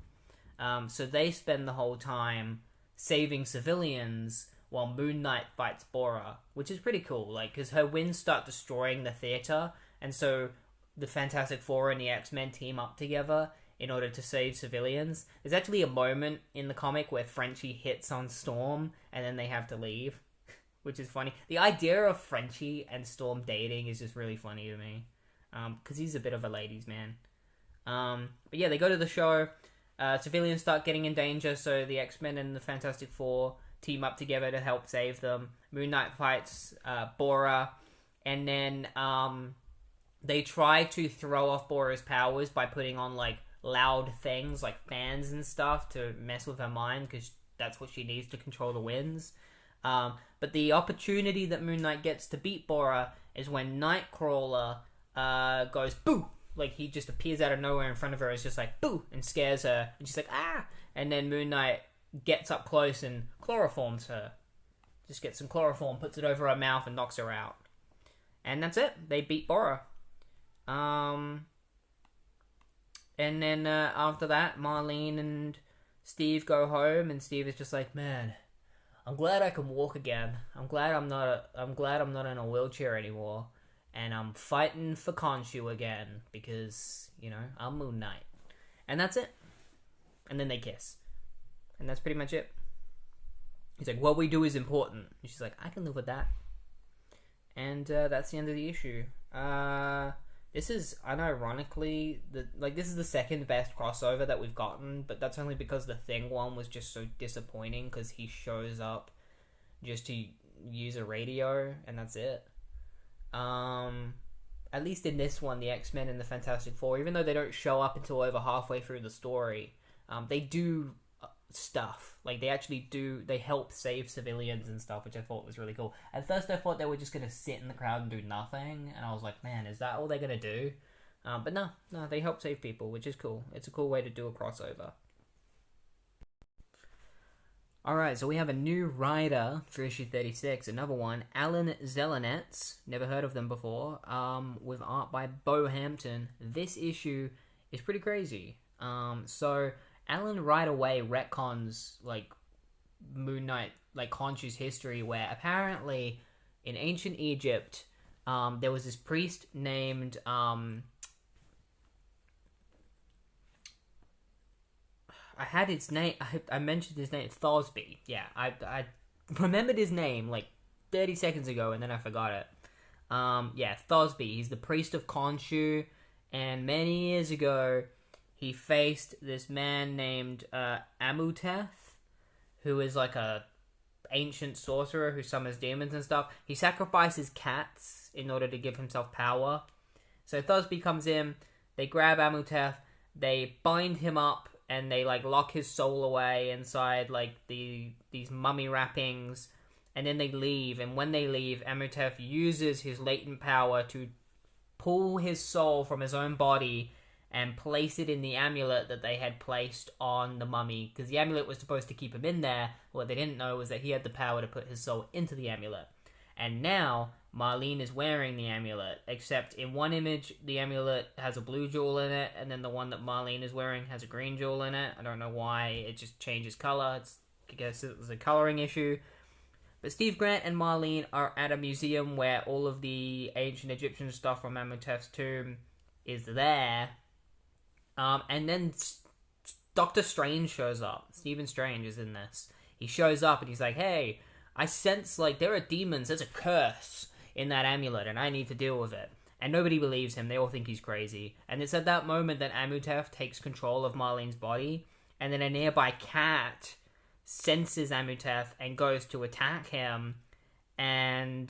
A: So they spend the whole time saving civilians while Moon Knight fights Bora, which is pretty cool, like, because her winds start destroying the theater, and so the Fantastic Four and the X-Men team up together in order to save civilians. There's actually a moment in the comic where Frenchie hits on Storm and then they have to leave, which is funny. The idea of Frenchie and Storm dating is just really funny to me, because he's a bit of a ladies' man. But yeah, they go to the show. Civilians start getting in danger, so the X-Men and the Fantastic Four team up together to help save them. Moon Knight fights Bora, and then they try to throw off Bora's powers by putting on like loud things like fans and stuff to mess with her mind, because that's what she needs to control the winds. But the opportunity that Moon Knight gets to beat Bora is when Nightcrawler goes boo, like he just appears out of nowhere in front of her. It's just like boo, and scares her, and she's like ah, and then Moon Knight gets up close and chloroforms her. Just gets some chloroform, puts it over her mouth, and knocks her out. And that's it. They beat Bora. And then after that, Marlene and Steve go home, and Steve is just like, man, I'm glad I can walk again. I'm glad I'm not in a wheelchair anymore, and I'm fighting for Khonshu again because, you know, I'm Moon Knight. And that's it. And then they kiss. And that's pretty much it. He's like, what we do is important. And she's like, I can live with that. And that's the end of the issue. This is, unironically, this is the second best crossover that we've gotten, but that's only because the Thing one was just so disappointing, because he shows up just to use a radio, and that's it. At least in this one, the X-Men and the Fantastic Four, even though they don't show up until over halfway through the story, they do stuff. Like, they help save civilians and stuff, which I thought was really cool. At first I thought they were just going to sit in the crowd and do nothing, and I was like, man, is that all they're going to do? But no, they help save people, which is cool. It's a cool way to do a crossover. Alright, so we have a new writer for issue 36, another one, Alan Zelenetz, never heard of them before, with art by Bo Hampton. This issue is pretty crazy. So Alan right away retcons, like, Moon Knight, like, Khonshu's history, where apparently in ancient Egypt, there was this priest named, I had his name, I mentioned his name, Thosby. Yeah, I remembered his name, like, 30 seconds ago, and then I forgot it. Yeah, Thosby, he's the priest of Khonshu, and many years ago, he faced this man named Amuteth, who is like a ancient sorcerer who summons demons and stuff. He sacrifices cats in order to give himself power. So Thosby comes in, they grab Amuteth, they bind him up, and they like lock his soul away inside like these mummy wrappings, and then they leave. And when they leave, Amuteth uses his latent power to pull his soul from his own body and place it in the amulet that they had placed on the mummy, because the amulet was supposed to keep him in there. What they didn't know was that he had the power to put his soul into the amulet. And now, Marlene is wearing the amulet, except in one image, the amulet has a blue jewel in it, and then the one that Marlene is wearing has a green jewel in it. I don't know why, it just changes color. I guess it was a coloring issue. But Steve Grant and Marlene are at a museum where all of the ancient Egyptian stuff from Amuteth's tomb is there. And then Doctor Strange shows up. Stephen Strange is in this. He shows up and he's like, hey, I sense like there are demons, there's a curse in that amulet and I need to deal with it. And nobody believes him, they all think he's crazy. And it's at that moment that Amuteth takes control of Marlene's body, and then a nearby cat senses Amuteth and goes to attack him, and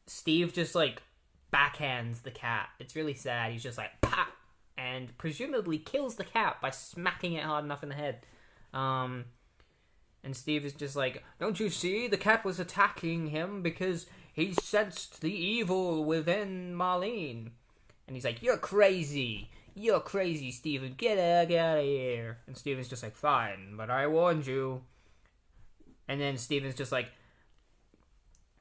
A: Steve just like backhands the cat. It's really sad. He's just like, pah! And presumably kills the cat by smacking it hard enough in the head. And Steve is just like, don't you see? The cat was attacking him because he sensed the evil within Marlene. And he's like, you're crazy. You're crazy, Steven. Get out of here. And Steven's just like, fine, but I warned you. And then Steven's just like,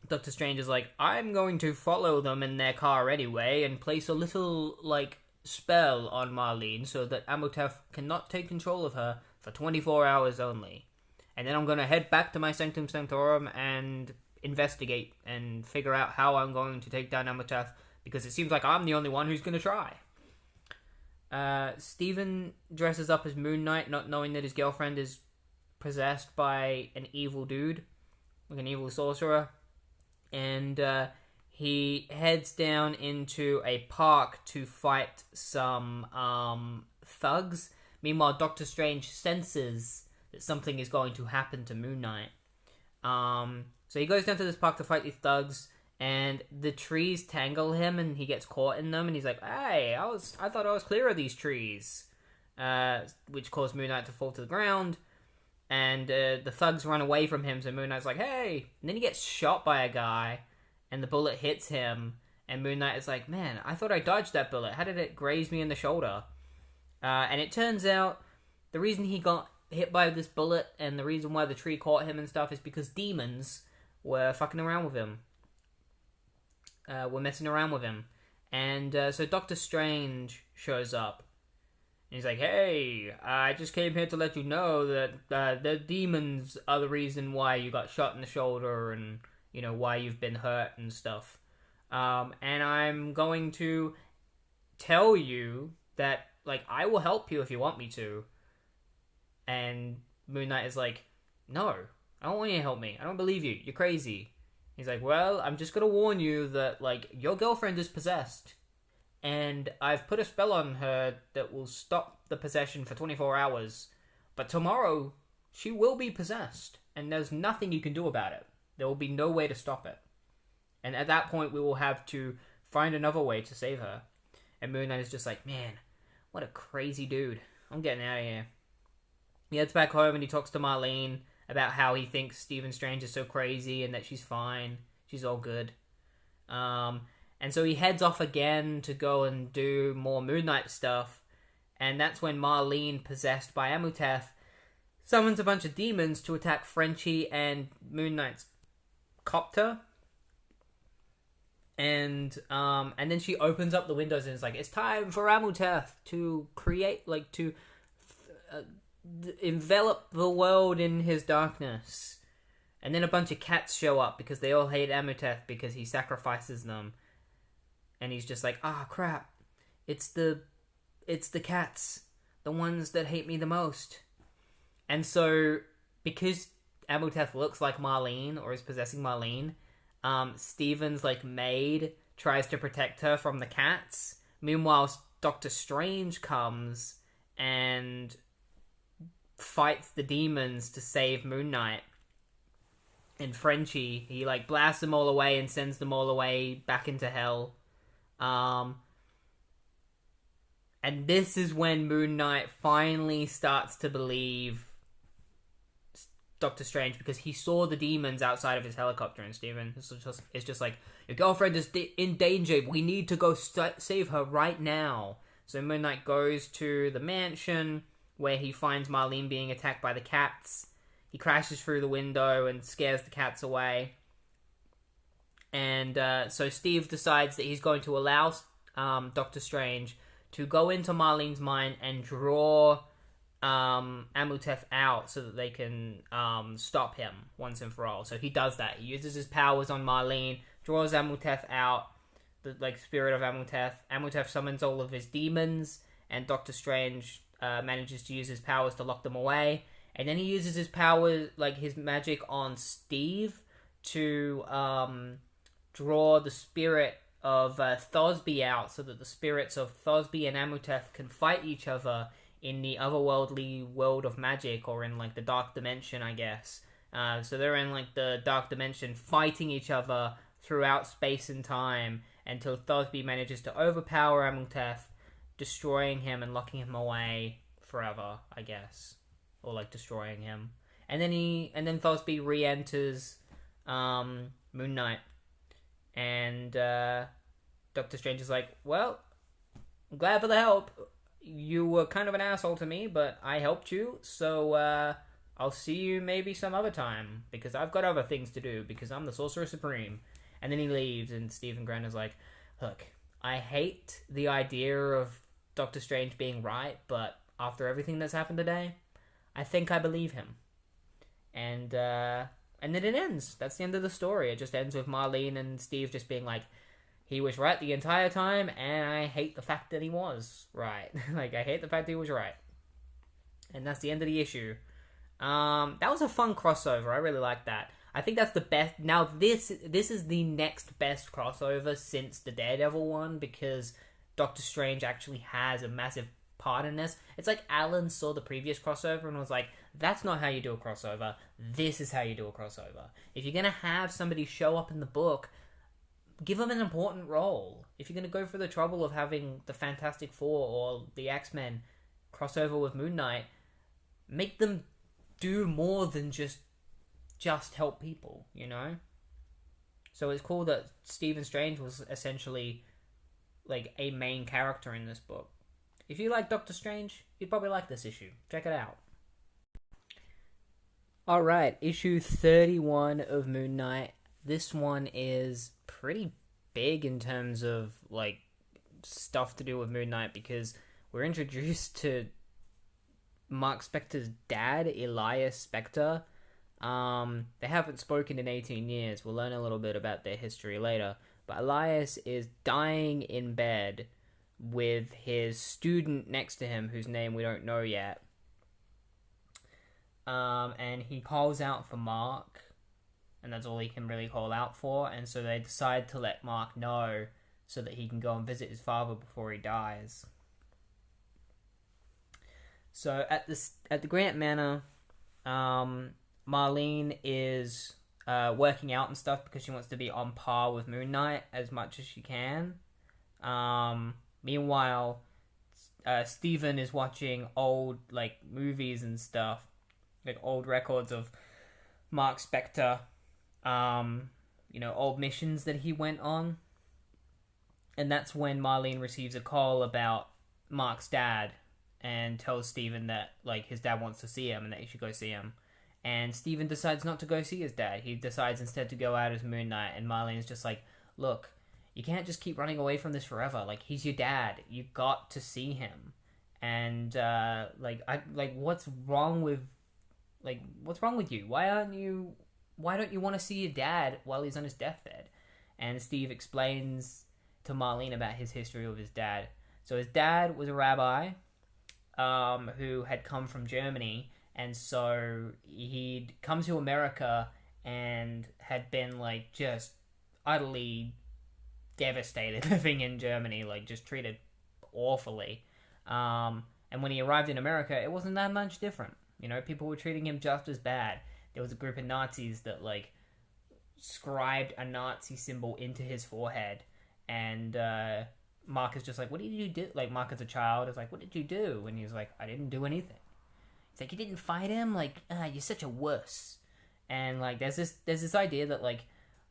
A: Doctor Strange is like, I'm going to follow them in their car anyway and place a little, like, spell on Marlene so that Amuteth cannot take control of her for 24 hours only. And then I'm going to head back to my Sanctum Sanctorum and investigate and figure out how I'm going to take down Amuteth because it seems like I'm the only one who's going to try. Steven dresses up as Moon Knight, not knowing that his girlfriend is possessed by an evil dude, like an evil sorcerer, and he heads down into a park to fight some thugs. Meanwhile, Doctor Strange senses that something is going to happen to Moon Knight. So he goes down to this park to fight these thugs, and the trees tangle him, and he gets caught in them, and he's like, hey, I thought I was clear of these trees. Which caused Moon Knight to fall to the ground, and the thugs run away from him, so Moon Knight's like, hey! And then he gets shot by a guy, and the bullet hits him, and Moon Knight is like, man, I thought I dodged that bullet. How did it graze me in the shoulder? And it turns out the reason he got hit by this bullet and the reason why the tree caught him and stuff is because demons were fucking around with him. Were messing around with him. And so Doctor Strange shows up. And he's like, hey, I just came here to let you know that the demons are the reason why you got shot in the shoulder and, you know, why you've been hurt and stuff. And I'm going to tell you that, like, I will help you if you want me to. And Moon Knight is like, no, I don't want you to help me. I don't believe you. You're crazy. He's like, well, I'm just gonna warn you that, like, your girlfriend is possessed. And I've put a spell on her that will stop the possession for 24 hours. But tomorrow, she will be possessed. And there's nothing you can do about it. There will be no way to stop it. And at that point, we will have to find another way to save her. And Moon Knight is just like, man, what a crazy dude. I'm getting out of here. He heads back home and he talks to Marlene about how he thinks Stephen Strange is so crazy and that she's fine. She's all good. And so he heads off again to go and do more Moon Knight stuff. And that's when Marlene, possessed by Amuteth, summons a bunch of demons to attack Frenchie and Moon Knight's copter. And then she opens up the windows and is like, it's time for Amuteth to create, like, to envelop the world in his darkness. And then a bunch of cats show up because they all hate Amuteth because he sacrifices them. And he's just like, crap. It's the cats. The ones that hate me the most. And so, because Amuteth looks like Marlene, or is possessing Marlene, Steven's, like, maid tries to protect her from the cats. Meanwhile, Doctor Strange comes and fights the demons to save Moon Knight. And Frenchie, he, like, blasts them all away and sends them all away back into hell. And this is when Moon Knight finally starts to believe Doctor Strange, because he saw the demons outside of his helicopter, and Steven is just like, your girlfriend is in danger, we need to go save her right now. So Moon Knight goes to the mansion, where he finds Marlene being attacked by the cats. He crashes through the window and scares the cats away. And so Steve decides that he's going to allow Doctor Strange to go into Marlene's mind and draw Amuteth out so that they can stop him once and for all. So he does that. He uses his powers on Marlene, draws Amuteth out, the, like, spirit of Amuteth. Amuteth summons all of his demons, and Doctor Strange manages to use his powers to lock them away. And then he uses his powers, like his magic, on Steve to draw the spirit of Thosby out, so that the spirits of Thosby and Amuteth can fight each other in the otherworldly world of magic, or in, like, the dark dimension, I guess. So they're in, like, the dark dimension, fighting each other throughout space and time, until Thosby manages to overpower Amuteth, destroying him and locking him away forever, I guess. Or, like, destroying him. And then Thosby re-enters Moon Knight. And Doctor Strange is like, well, I'm glad for the help. You were kind of an asshole to me, but I helped you, so I'll see you maybe some other time, because I've got other things to do, because I'm the Sorcerer Supreme. And then he leaves, and Stephen Grant is like, look, I hate the idea of Doctor Strange being right, but after everything that's happened today, I think I believe him. And then it ends. That's the end of the story. It just ends with Marlene and Steve just being like, He was right the entire time, and I hate the fact that he was right. Like, I hate the fact that he was right. And that's the end of the issue. That was a fun crossover. I really like that. I think that's the best. Now, this is the next best crossover since the Daredevil one, because Doctor Strange actually has a massive part in this. It's like Alan saw the previous crossover and was like, that's not how you do a crossover. This is how you do a crossover. If you're going to have somebody show up in the book, give them an important role. If you're going to go for the trouble of having the Fantastic Four or the X-Men crossover with Moon Knight, make them do more than just help people, you know? So it's cool that Stephen Strange was essentially like a main character in this book. If you like Doctor Strange, you'd probably like this issue. Check it out. Alright, issue 31 of Moon Knight. This one is pretty big in terms of like stuff to do with Moon Knight, because we're introduced to Mark Spector's dad, Elias Spector. They haven't spoken in 18 years. We'll learn a little bit about their history later. But Elias is dying in bed with his student next to him, whose name we don't know yet. And he calls out for Mark, and that's all he can really call out for. And so they decide to let Mark know so that he can go and visit his father before he dies. So at the Grant Manor, Marlene is working out and stuff because she wants to be on par with Moon Knight as much as she can. Meanwhile, Steven is watching old like movies and stuff, like old records of Mark Spector, old missions that he went on. And that's when Marlene receives a call about Mark's dad and tells Steven that like his dad wants to see him and that he should go see him. And Steven decides not to go see his dad. He decides instead to go out as Moon Knight, and Marlene's just like, look, you can't just keep running away from this forever. Like, he's your dad. You got to see him. And what's wrong with you? Why don't you want to see your dad while he's on his deathbed? And Steve explains to Marlene about his history with his dad. So his dad was a rabbi who had come from Germany, and so he'd come to America and had been like just utterly devastated living in Germany, like just treated awfully. And when he arrived in America, it wasn't that much different. You know, people were treating him just as bad. There was a group of Nazis that like scribed a Nazi symbol into his forehead, and Mark is just like, what did you do? Like, Mark as a child is like, what did you do? And he's like, I didn't do anything. It's like, you didn't fight him? Like, you're such a wuss. And like, there's this idea that like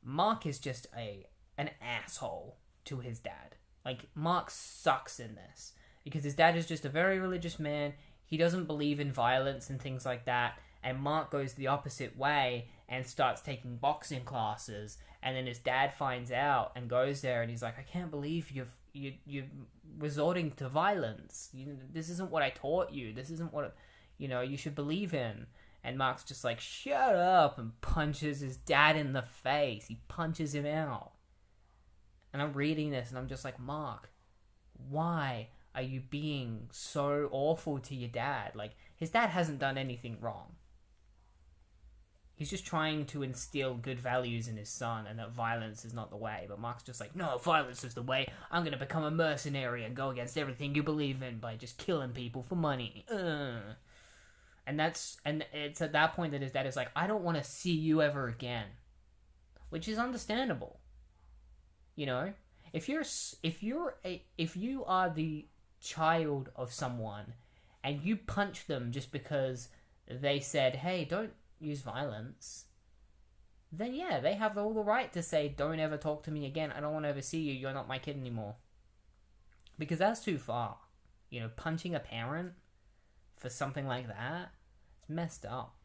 A: Mark is just an asshole to his dad. Like, Mark sucks in this because his dad is just a very religious man. He doesn't believe in violence and things like that. And Mark goes the opposite way and starts taking boxing classes. And then his dad finds out and goes there, and he's like, I can't believe you're resorting to violence. This isn't what I taught you. This isn't what you should believe in. And Mark's just like, shut up, and punches his dad in the face. He punches him out. And I'm reading this and I'm just like, Mark, why are you being so awful to your dad? Like, his dad hasn't done anything wrong. He's just trying to instill good values in his son, and that violence is not the way. But Mark's just like, no, violence is the way. I'm going to become a mercenary and go against everything you believe in by just killing people for money. And it's at that point that his dad is like, I don't want to see you ever again. Which is understandable. You know? If you are the child of someone and you punch them just because they said, hey, don't use violence, then yeah, they have all the right to say, don't ever talk to me again, I don't want to ever see you, you're not my kid anymore. Because that's too far. You know, punching a parent for something like that, it's messed up.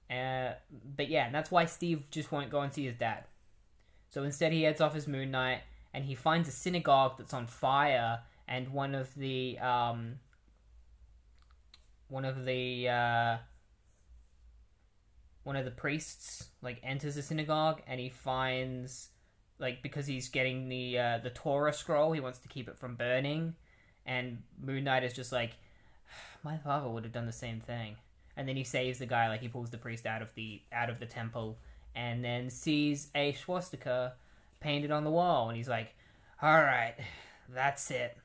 A: But yeah, and that's why Steve just won't go and see his dad. So instead he heads off as Moon Knight, and he finds a synagogue that's on fire, and one of the priests like enters the synagogue, and he finds like because he's getting the Torah scroll, he wants to keep it from burning, and Moon Knight is just like, my father would have done the same thing. And then he saves the guy, like he pulls the priest out of the temple, and then sees a swastika painted on the wall, and he's like, all right, that's it.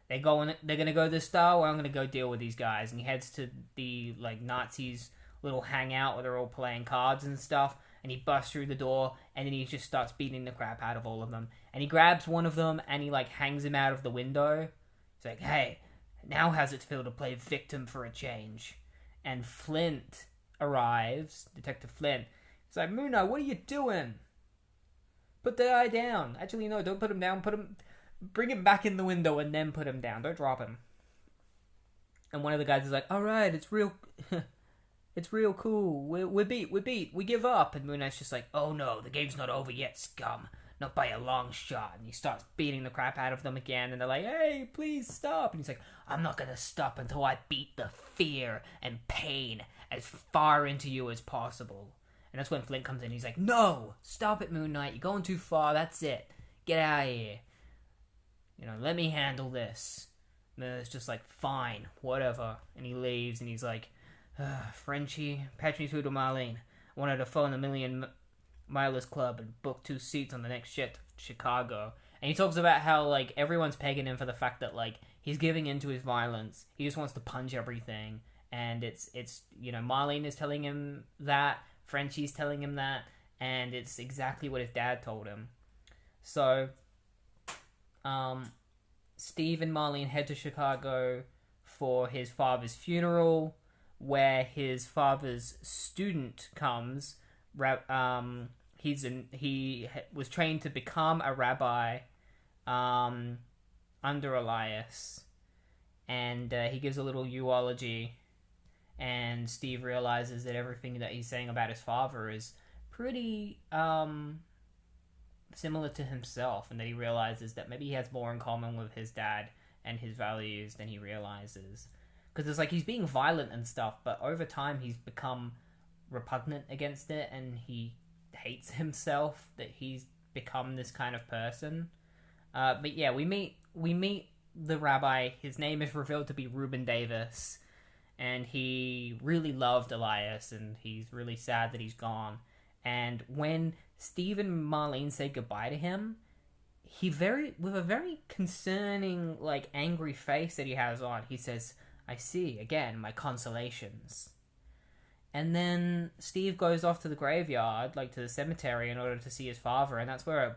A: They're gonna go this star, or I'm gonna go deal with these guys. And he heads to the like Nazis' little hangout where they're all playing cards and stuff. And he busts through the door, and then he just starts beating the crap out of all of them. And he grabs one of them, and he like hangs him out of the window. He's like, "Hey, now how's it feel to play victim for a change?" And Flint arrives, Detective Flint. He's like, "Moon Knight, what are you doing? Put the guy down." Actually, no, don't put him down. Bring him back in the window and then put him down. Don't drop him. And one of the guys is like, all right, it's real cool. We're beat. We give up. And Moon Knight's just like, oh no, the game's not over yet, scum. Not by a long shot. And he starts beating the crap out of them again. And they're like, hey, please stop. And he's like, I'm not going to stop until I beat the fear and pain as far into you as possible. And that's when Flint comes in. He's like, no, stop it, Moon Knight. You're going too far. That's it. Get out of here. Let me handle this. And then it's just like, fine, whatever. And he leaves, and he's like, Frenchie, patch me through to Marlene. I wanted to phone the Million Milers Club and book 2 seats on the next ship to Chicago. And he talks about how, like, everyone's pegging him for the fact that, like, he's giving in to his violence. He just wants to punch everything. And it's Marlene is telling him that. Frenchie's telling him that. And it's exactly what his dad told him. So Steve and Marlene head to Chicago for his father's funeral, where his father's student comes. He was trained to become a rabbi under Elias, and he gives a little eulogy, and Steve realizes that everything that he's saying about his father is pretty similar to himself, and that he realizes that maybe he has more in common with his dad and his values than he realizes. Because it's like he's being violent and stuff, but over time he's become repugnant against it, and he hates himself that he's become this kind of person. But yeah, we meet the rabbi. His name is revealed to be Reuben Davis, and he really loved Elias, and he's really sad that he's gone. And when Steve and Marlene say goodbye to him, with a very concerning, like, angry face that he has on, he says, I see, again, my consolations. And then Steve goes off to the graveyard, like to the cemetery, in order to see his father, and that's where a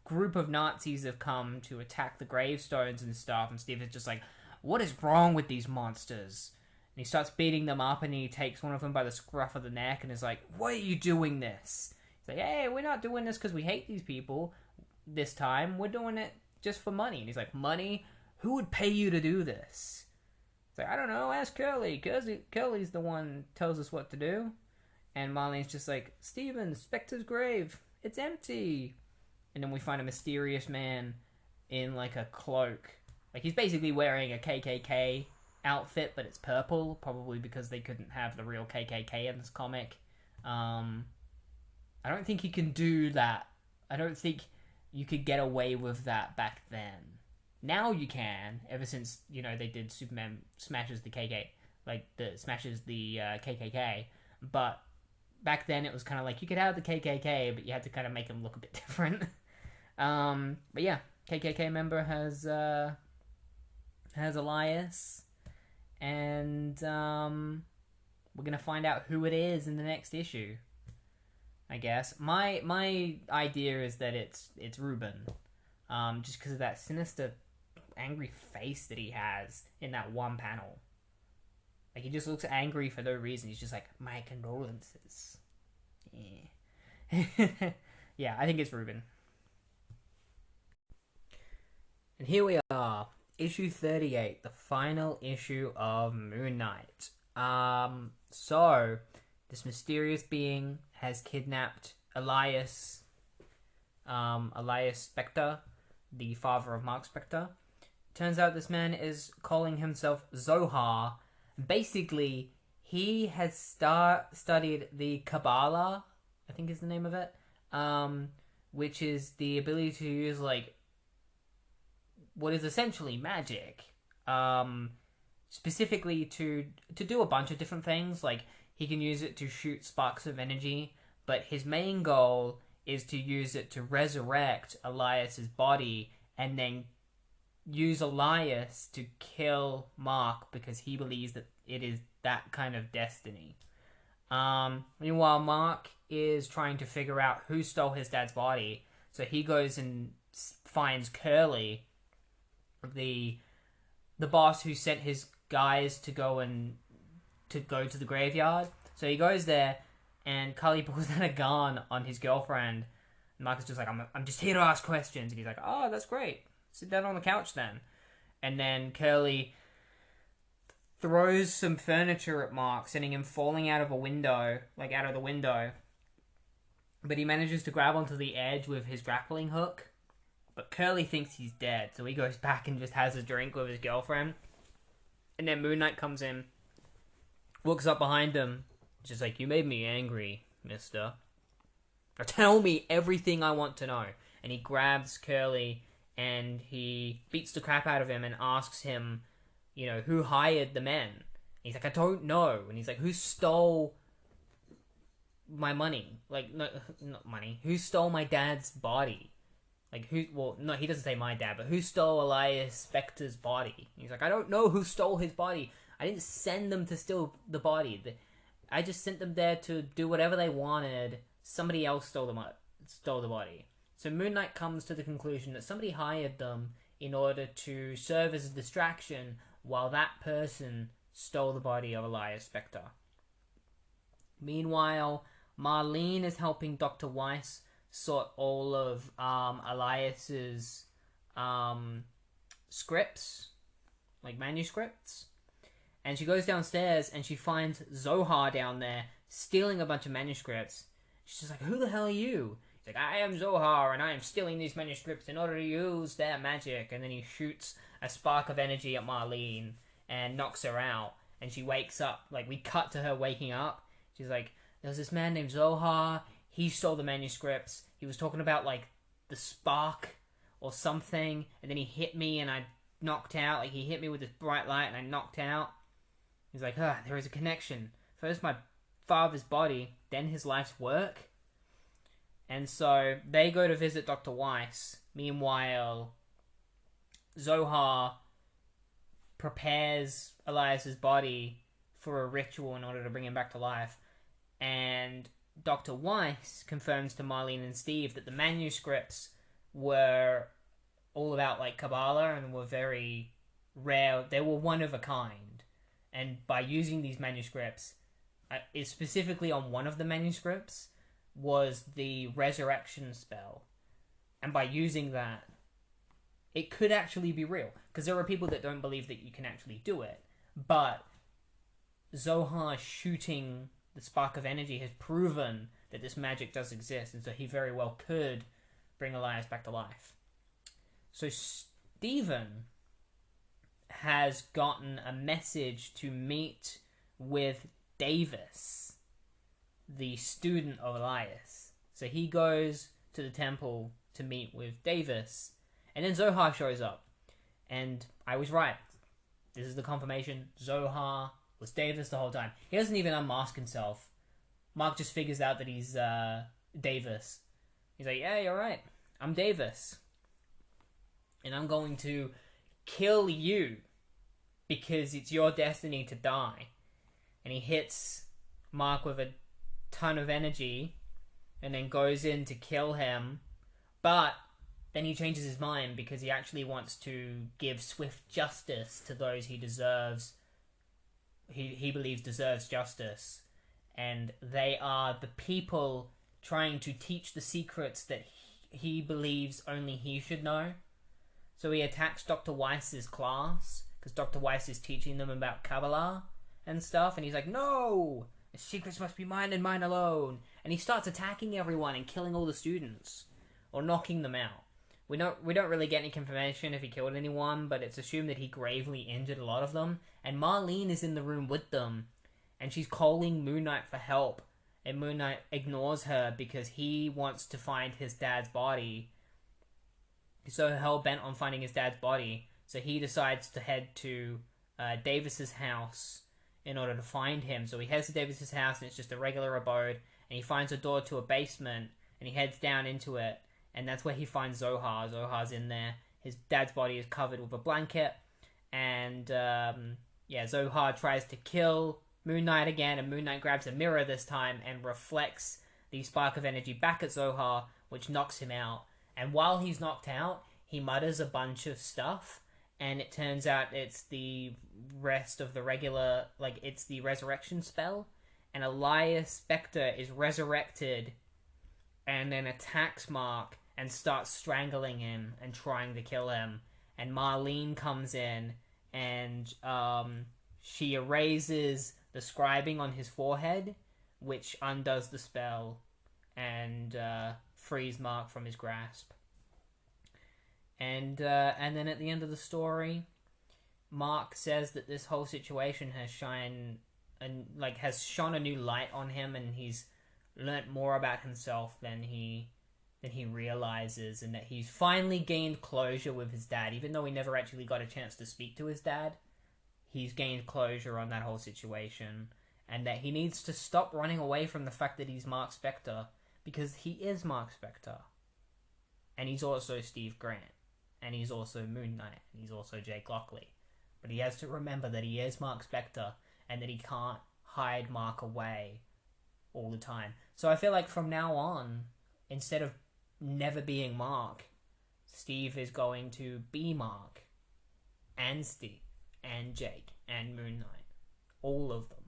A: group of Nazis have come to attack the gravestones and stuff, and Steve is just like, what is wrong with these monsters? And he starts beating them up, and he takes one of them by the scruff of the neck and is like, why are you doing this? He's like, hey, we're not doing this because we hate these people this time. We're doing it just for money. And he's like, money? Who would pay you to do this? It's like, I don't know, ask Curly. Curly's the one who tells us what to do. And Marlene's just like, Steven, Spectre's grave. It's empty. And then we find a mysterious man in, like, a cloak. Like, he's basically wearing a KKK outfit, but it's purple, probably because they couldn't have the real KKK in this comic. I don't think you can do that. I don't think you could get away with that back then. Now you can, ever since, they did Superman smashes the KKK. But back then it was kind of like, you could have the KKK, but you had to kind of make them look a bit different. But yeah, KKK member has Elias, and we're gonna find out who it is in the next issue, I guess. My idea is that it's Reuben, just because of that sinister, angry face that he has in that one panel. Like, he just looks angry for no reason. He's just like, my condolences. Yeah. Yeah, I think it's Reuben. And here we are, issue 38, the final issue of Moon Knight. So, this mysterious being has kidnapped Elias Spectre, the father of Mark Spectre. Turns out this man is calling himself Zohar. Basically, he has studied the Kabbalah, I think is the name of it, which is the ability to use like what is essentially magic, specifically to do a bunch of different things. Like he can use it to shoot sparks of energy, but his main goal is to use it to resurrect Elias's body and then use Elias to kill Mark because he believes that it is that kind of destiny. Meanwhile, Mark is trying to figure out who stole his dad's body, so he goes and finds Curly, the boss who sent his guys to go to the graveyard. So he goes there, and Curly pulls out a gun on his girlfriend. And Mark is just like, I'm just here to ask questions, and he's like, oh, that's great. Sit down on the couch then. And then Curly throws some furniture at Mark, sending him falling out of a window, like out of the window. But he manages to grab onto the edge with his grappling hook. But Curly thinks he's dead, so he goes back and just has a drink with his girlfriend. And then Moon Knight comes in, walks up behind him, just like, you made me angry, mister. Now tell me everything I want to know. And he grabs Curly and he beats the crap out of him and asks him, you know, who hired the men? And he's like, I don't know. And he's like, who stole my money? Like, no, not money. Who stole my dad's body? Like, who, well, no, he doesn't say my dad, but who stole Elias Specter's body? And he's like, I don't know who stole his body. I didn't send them to steal the body. I just sent them there to do whatever they wanted. Somebody else stole the body. So Moon Knight comes to the conclusion that somebody hired them in order to serve as a distraction while that person stole the body of Elias Specter. Meanwhile, Marlene is helping Dr. Weiss sort all of Elias's scripts, like manuscripts. And she goes downstairs and she finds Zohar down there stealing a bunch of manuscripts. She's just like, who the hell are you? He's like, I am Zohar and I am stealing these manuscripts in order to use their magic. And then he shoots a spark of energy at Marlene and knocks her out. And she wakes up, like we cut to her waking up. She's like, there's this man named Zohar. He stole the manuscripts. He was talking about like the spark or something. And then he hit me and I knocked out. Like he hit me with this bright light and I knocked out. He's like, there is a connection. First my father's body, then his life's work. And so they go to visit Dr. Weiss. Meanwhile, Zohar prepares Elias's body for a ritual in order to bring him back to life. And Dr. Weiss confirms to Marlene and Steve that the manuscripts were all about like Kabbalah and were very rare. They were one of a kind. And by using these manuscripts, specifically on one of the manuscripts, was the resurrection spell. And by using that, it could actually be real. Because there are people that don't believe that you can actually do it. But Zohar shooting the spark of energy has proven that this magic does exist. And so he very well could bring Elias back to life. So Stephen has gotten a message to meet with Davis, the student of Elias. So he goes to the temple to meet with Davis. And then Zohar shows up. And I was right. This is the confirmation. Zohar was Davis the whole time. He doesn't even unmask himself. Mark just figures out that he's Davis. He's like, yeah, you're right. I'm Davis. And I'm going to kill you because it's your destiny to die. And he hits Mark with a ton of energy and then goes in to kill him. But then he changes his mind because he actually wants to give swift justice to those he deserves. He believes deserves justice. And they are the people trying to teach the secrets that he believes only he should know. So he attacks Dr. Weiss's class because Dr. Weiss is teaching them about Kabbalah and stuff. And he's like, no! The secrets must be mine and mine alone. And he starts attacking everyone and killing all the students. Or knocking them out. We don't really get any confirmation if he killed anyone, but it's assumed that he gravely injured a lot of them. And Marlene is in the room with them. And she's calling Moon Knight for help. and Moon Knight ignores her because he wants to find his dad's body. He's so hell bent on finding his dad's body, so he decides to head to Davis's house in order to find him. So he heads to Davis's house, and it's just a regular abode, and he finds a door to a basement, and he heads down into it, and that's where he finds Zohar. Zohar's in there. His dad's body is covered with a blanket, and Zohar tries to kill Moon Knight again, and Moon Knight grabs a mirror this time and reflects the spark of energy back at Zohar, which knocks him out. And while he's knocked out, he mutters a bunch of stuff, and it turns out it's the rest of the regular, it's the resurrection spell, and Elias Spectre is resurrected and then attacks Mark and starts strangling him and trying to kill him. And Marlene comes in, and she erases the scribing on his forehead, which undoes the spell and frees Mark from his grasp. And then at the end of the story, Mark says that this whole situation has shone a new light on him, and he's learnt more about himself than he realizes, and that he's finally gained closure with his dad. Even though he never actually got a chance to speak to his dad, he's gained closure on that whole situation, and that he needs to stop running away from the fact that he's Mark Spector, because he is Mark Spector. And he's also Steve Grant. And he's also Moon Knight. And he's also Jake Lockley. But he has to remember that he is Mark Spector, and that he can't hide Mark away all the time. So I feel like from now on, instead of never being Mark, Steve is going to be Mark, and Steve, and Jake, and Moon Knight. All of them.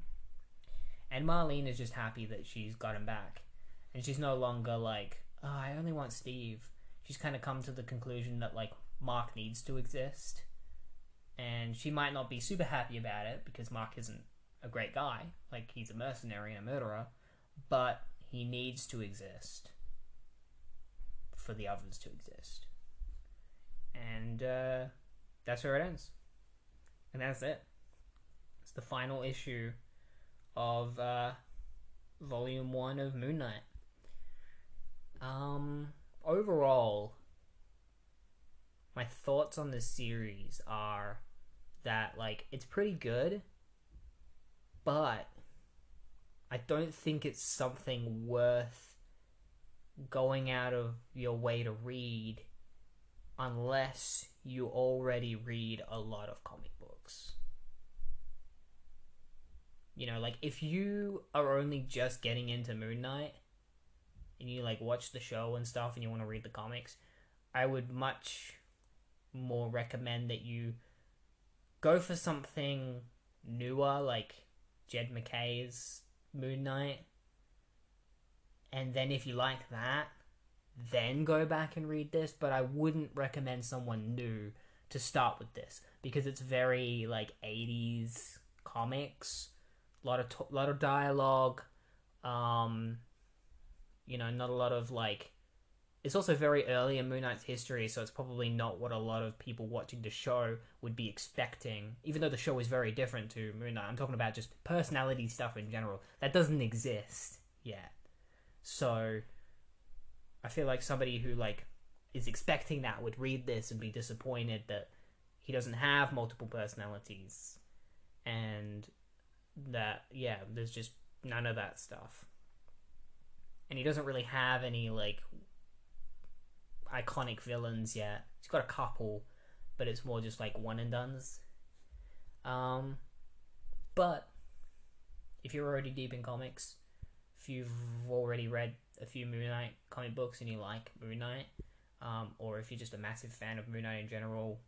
A: And Marlene is just happy that she's got him back. And she's no longer like, oh, I only want Steve. She's kind of come to the conclusion that, Mark needs to exist. And she might not be super happy about it, because Mark isn't a great guy. He's a mercenary and a murderer. But he needs to exist for the others to exist. And that's where it ends. And that's it. It's the final issue of Volume 1 of Moon Knight. Overall, my thoughts on this series are that, it's pretty good, but I don't think it's something worth going out of your way to read unless you already read a lot of comic books. If you are only just getting into Moon Knight, and you watch the show and stuff and you want to read the comics, I would much more recommend that you go for something newer, like Jed MacKay's Moon Knight, and then if you like that, then go back and read this. But I wouldn't recommend someone new to start with this, because it's very 80s comics, lot of dialogue, not a lot of it's also very early in Moon Knight's history, so it's probably not what a lot of people watching the show would be expecting, even though the show is very different to Moon Knight. I'm talking about just personality stuff in general. That doesn't exist yet. So I feel like somebody who is expecting that would read this and be disappointed that he doesn't have multiple personalities, and that, there's just none of that stuff. And he doesn't really have any iconic villains yet. He's got a couple, but it's more just one and dones. But if you're already deep in comics, if you've already read a few Moon Knight comic books and you like Moon Knight, or if you're just a massive fan of Moon Knight in general,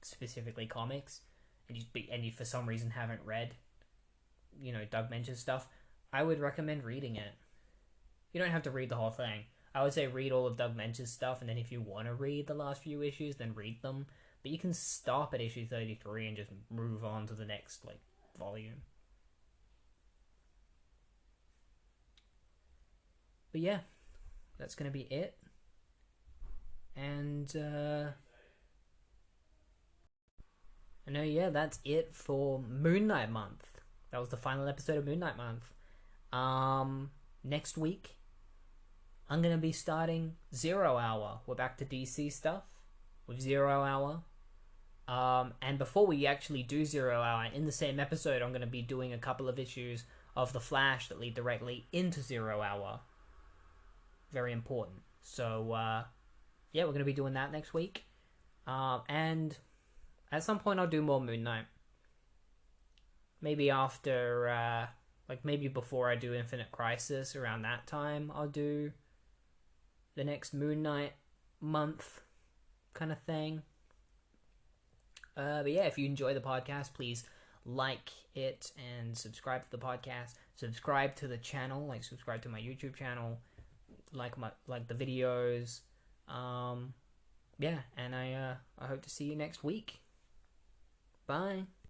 A: specifically comics, and you for some reason haven't read Doug Mench's stuff, I would recommend reading it. You don't have to read the whole thing. I would say read all of Doug Mench's stuff, and then if you want to read the last few issues, then read them. But you can stop at issue 33 and just move on to the next volume. But yeah, that's going to be it. And that's it for Moon Knight month. That was the final episode of Moon Knight month. Next week, I'm gonna be starting 0 Hour. We're back to DC stuff with 0 Hour. And before we actually do 0 Hour, in the same episode, I'm gonna be doing a couple of issues of The Flash that lead directly into 0 Hour. Very important. So, yeah, we're gonna be doing that next week. And at some point, I'll do more Moon Knight. Maybe after, maybe before I do Infinite Crisis, around that time, I'll do the next Moon Knight month kind of thing. But yeah, if you enjoy the podcast, please like it and subscribe to the podcast. Subscribe to the channel, subscribe to my YouTube channel, like the videos. Yeah, and I hope to see you next week. Bye.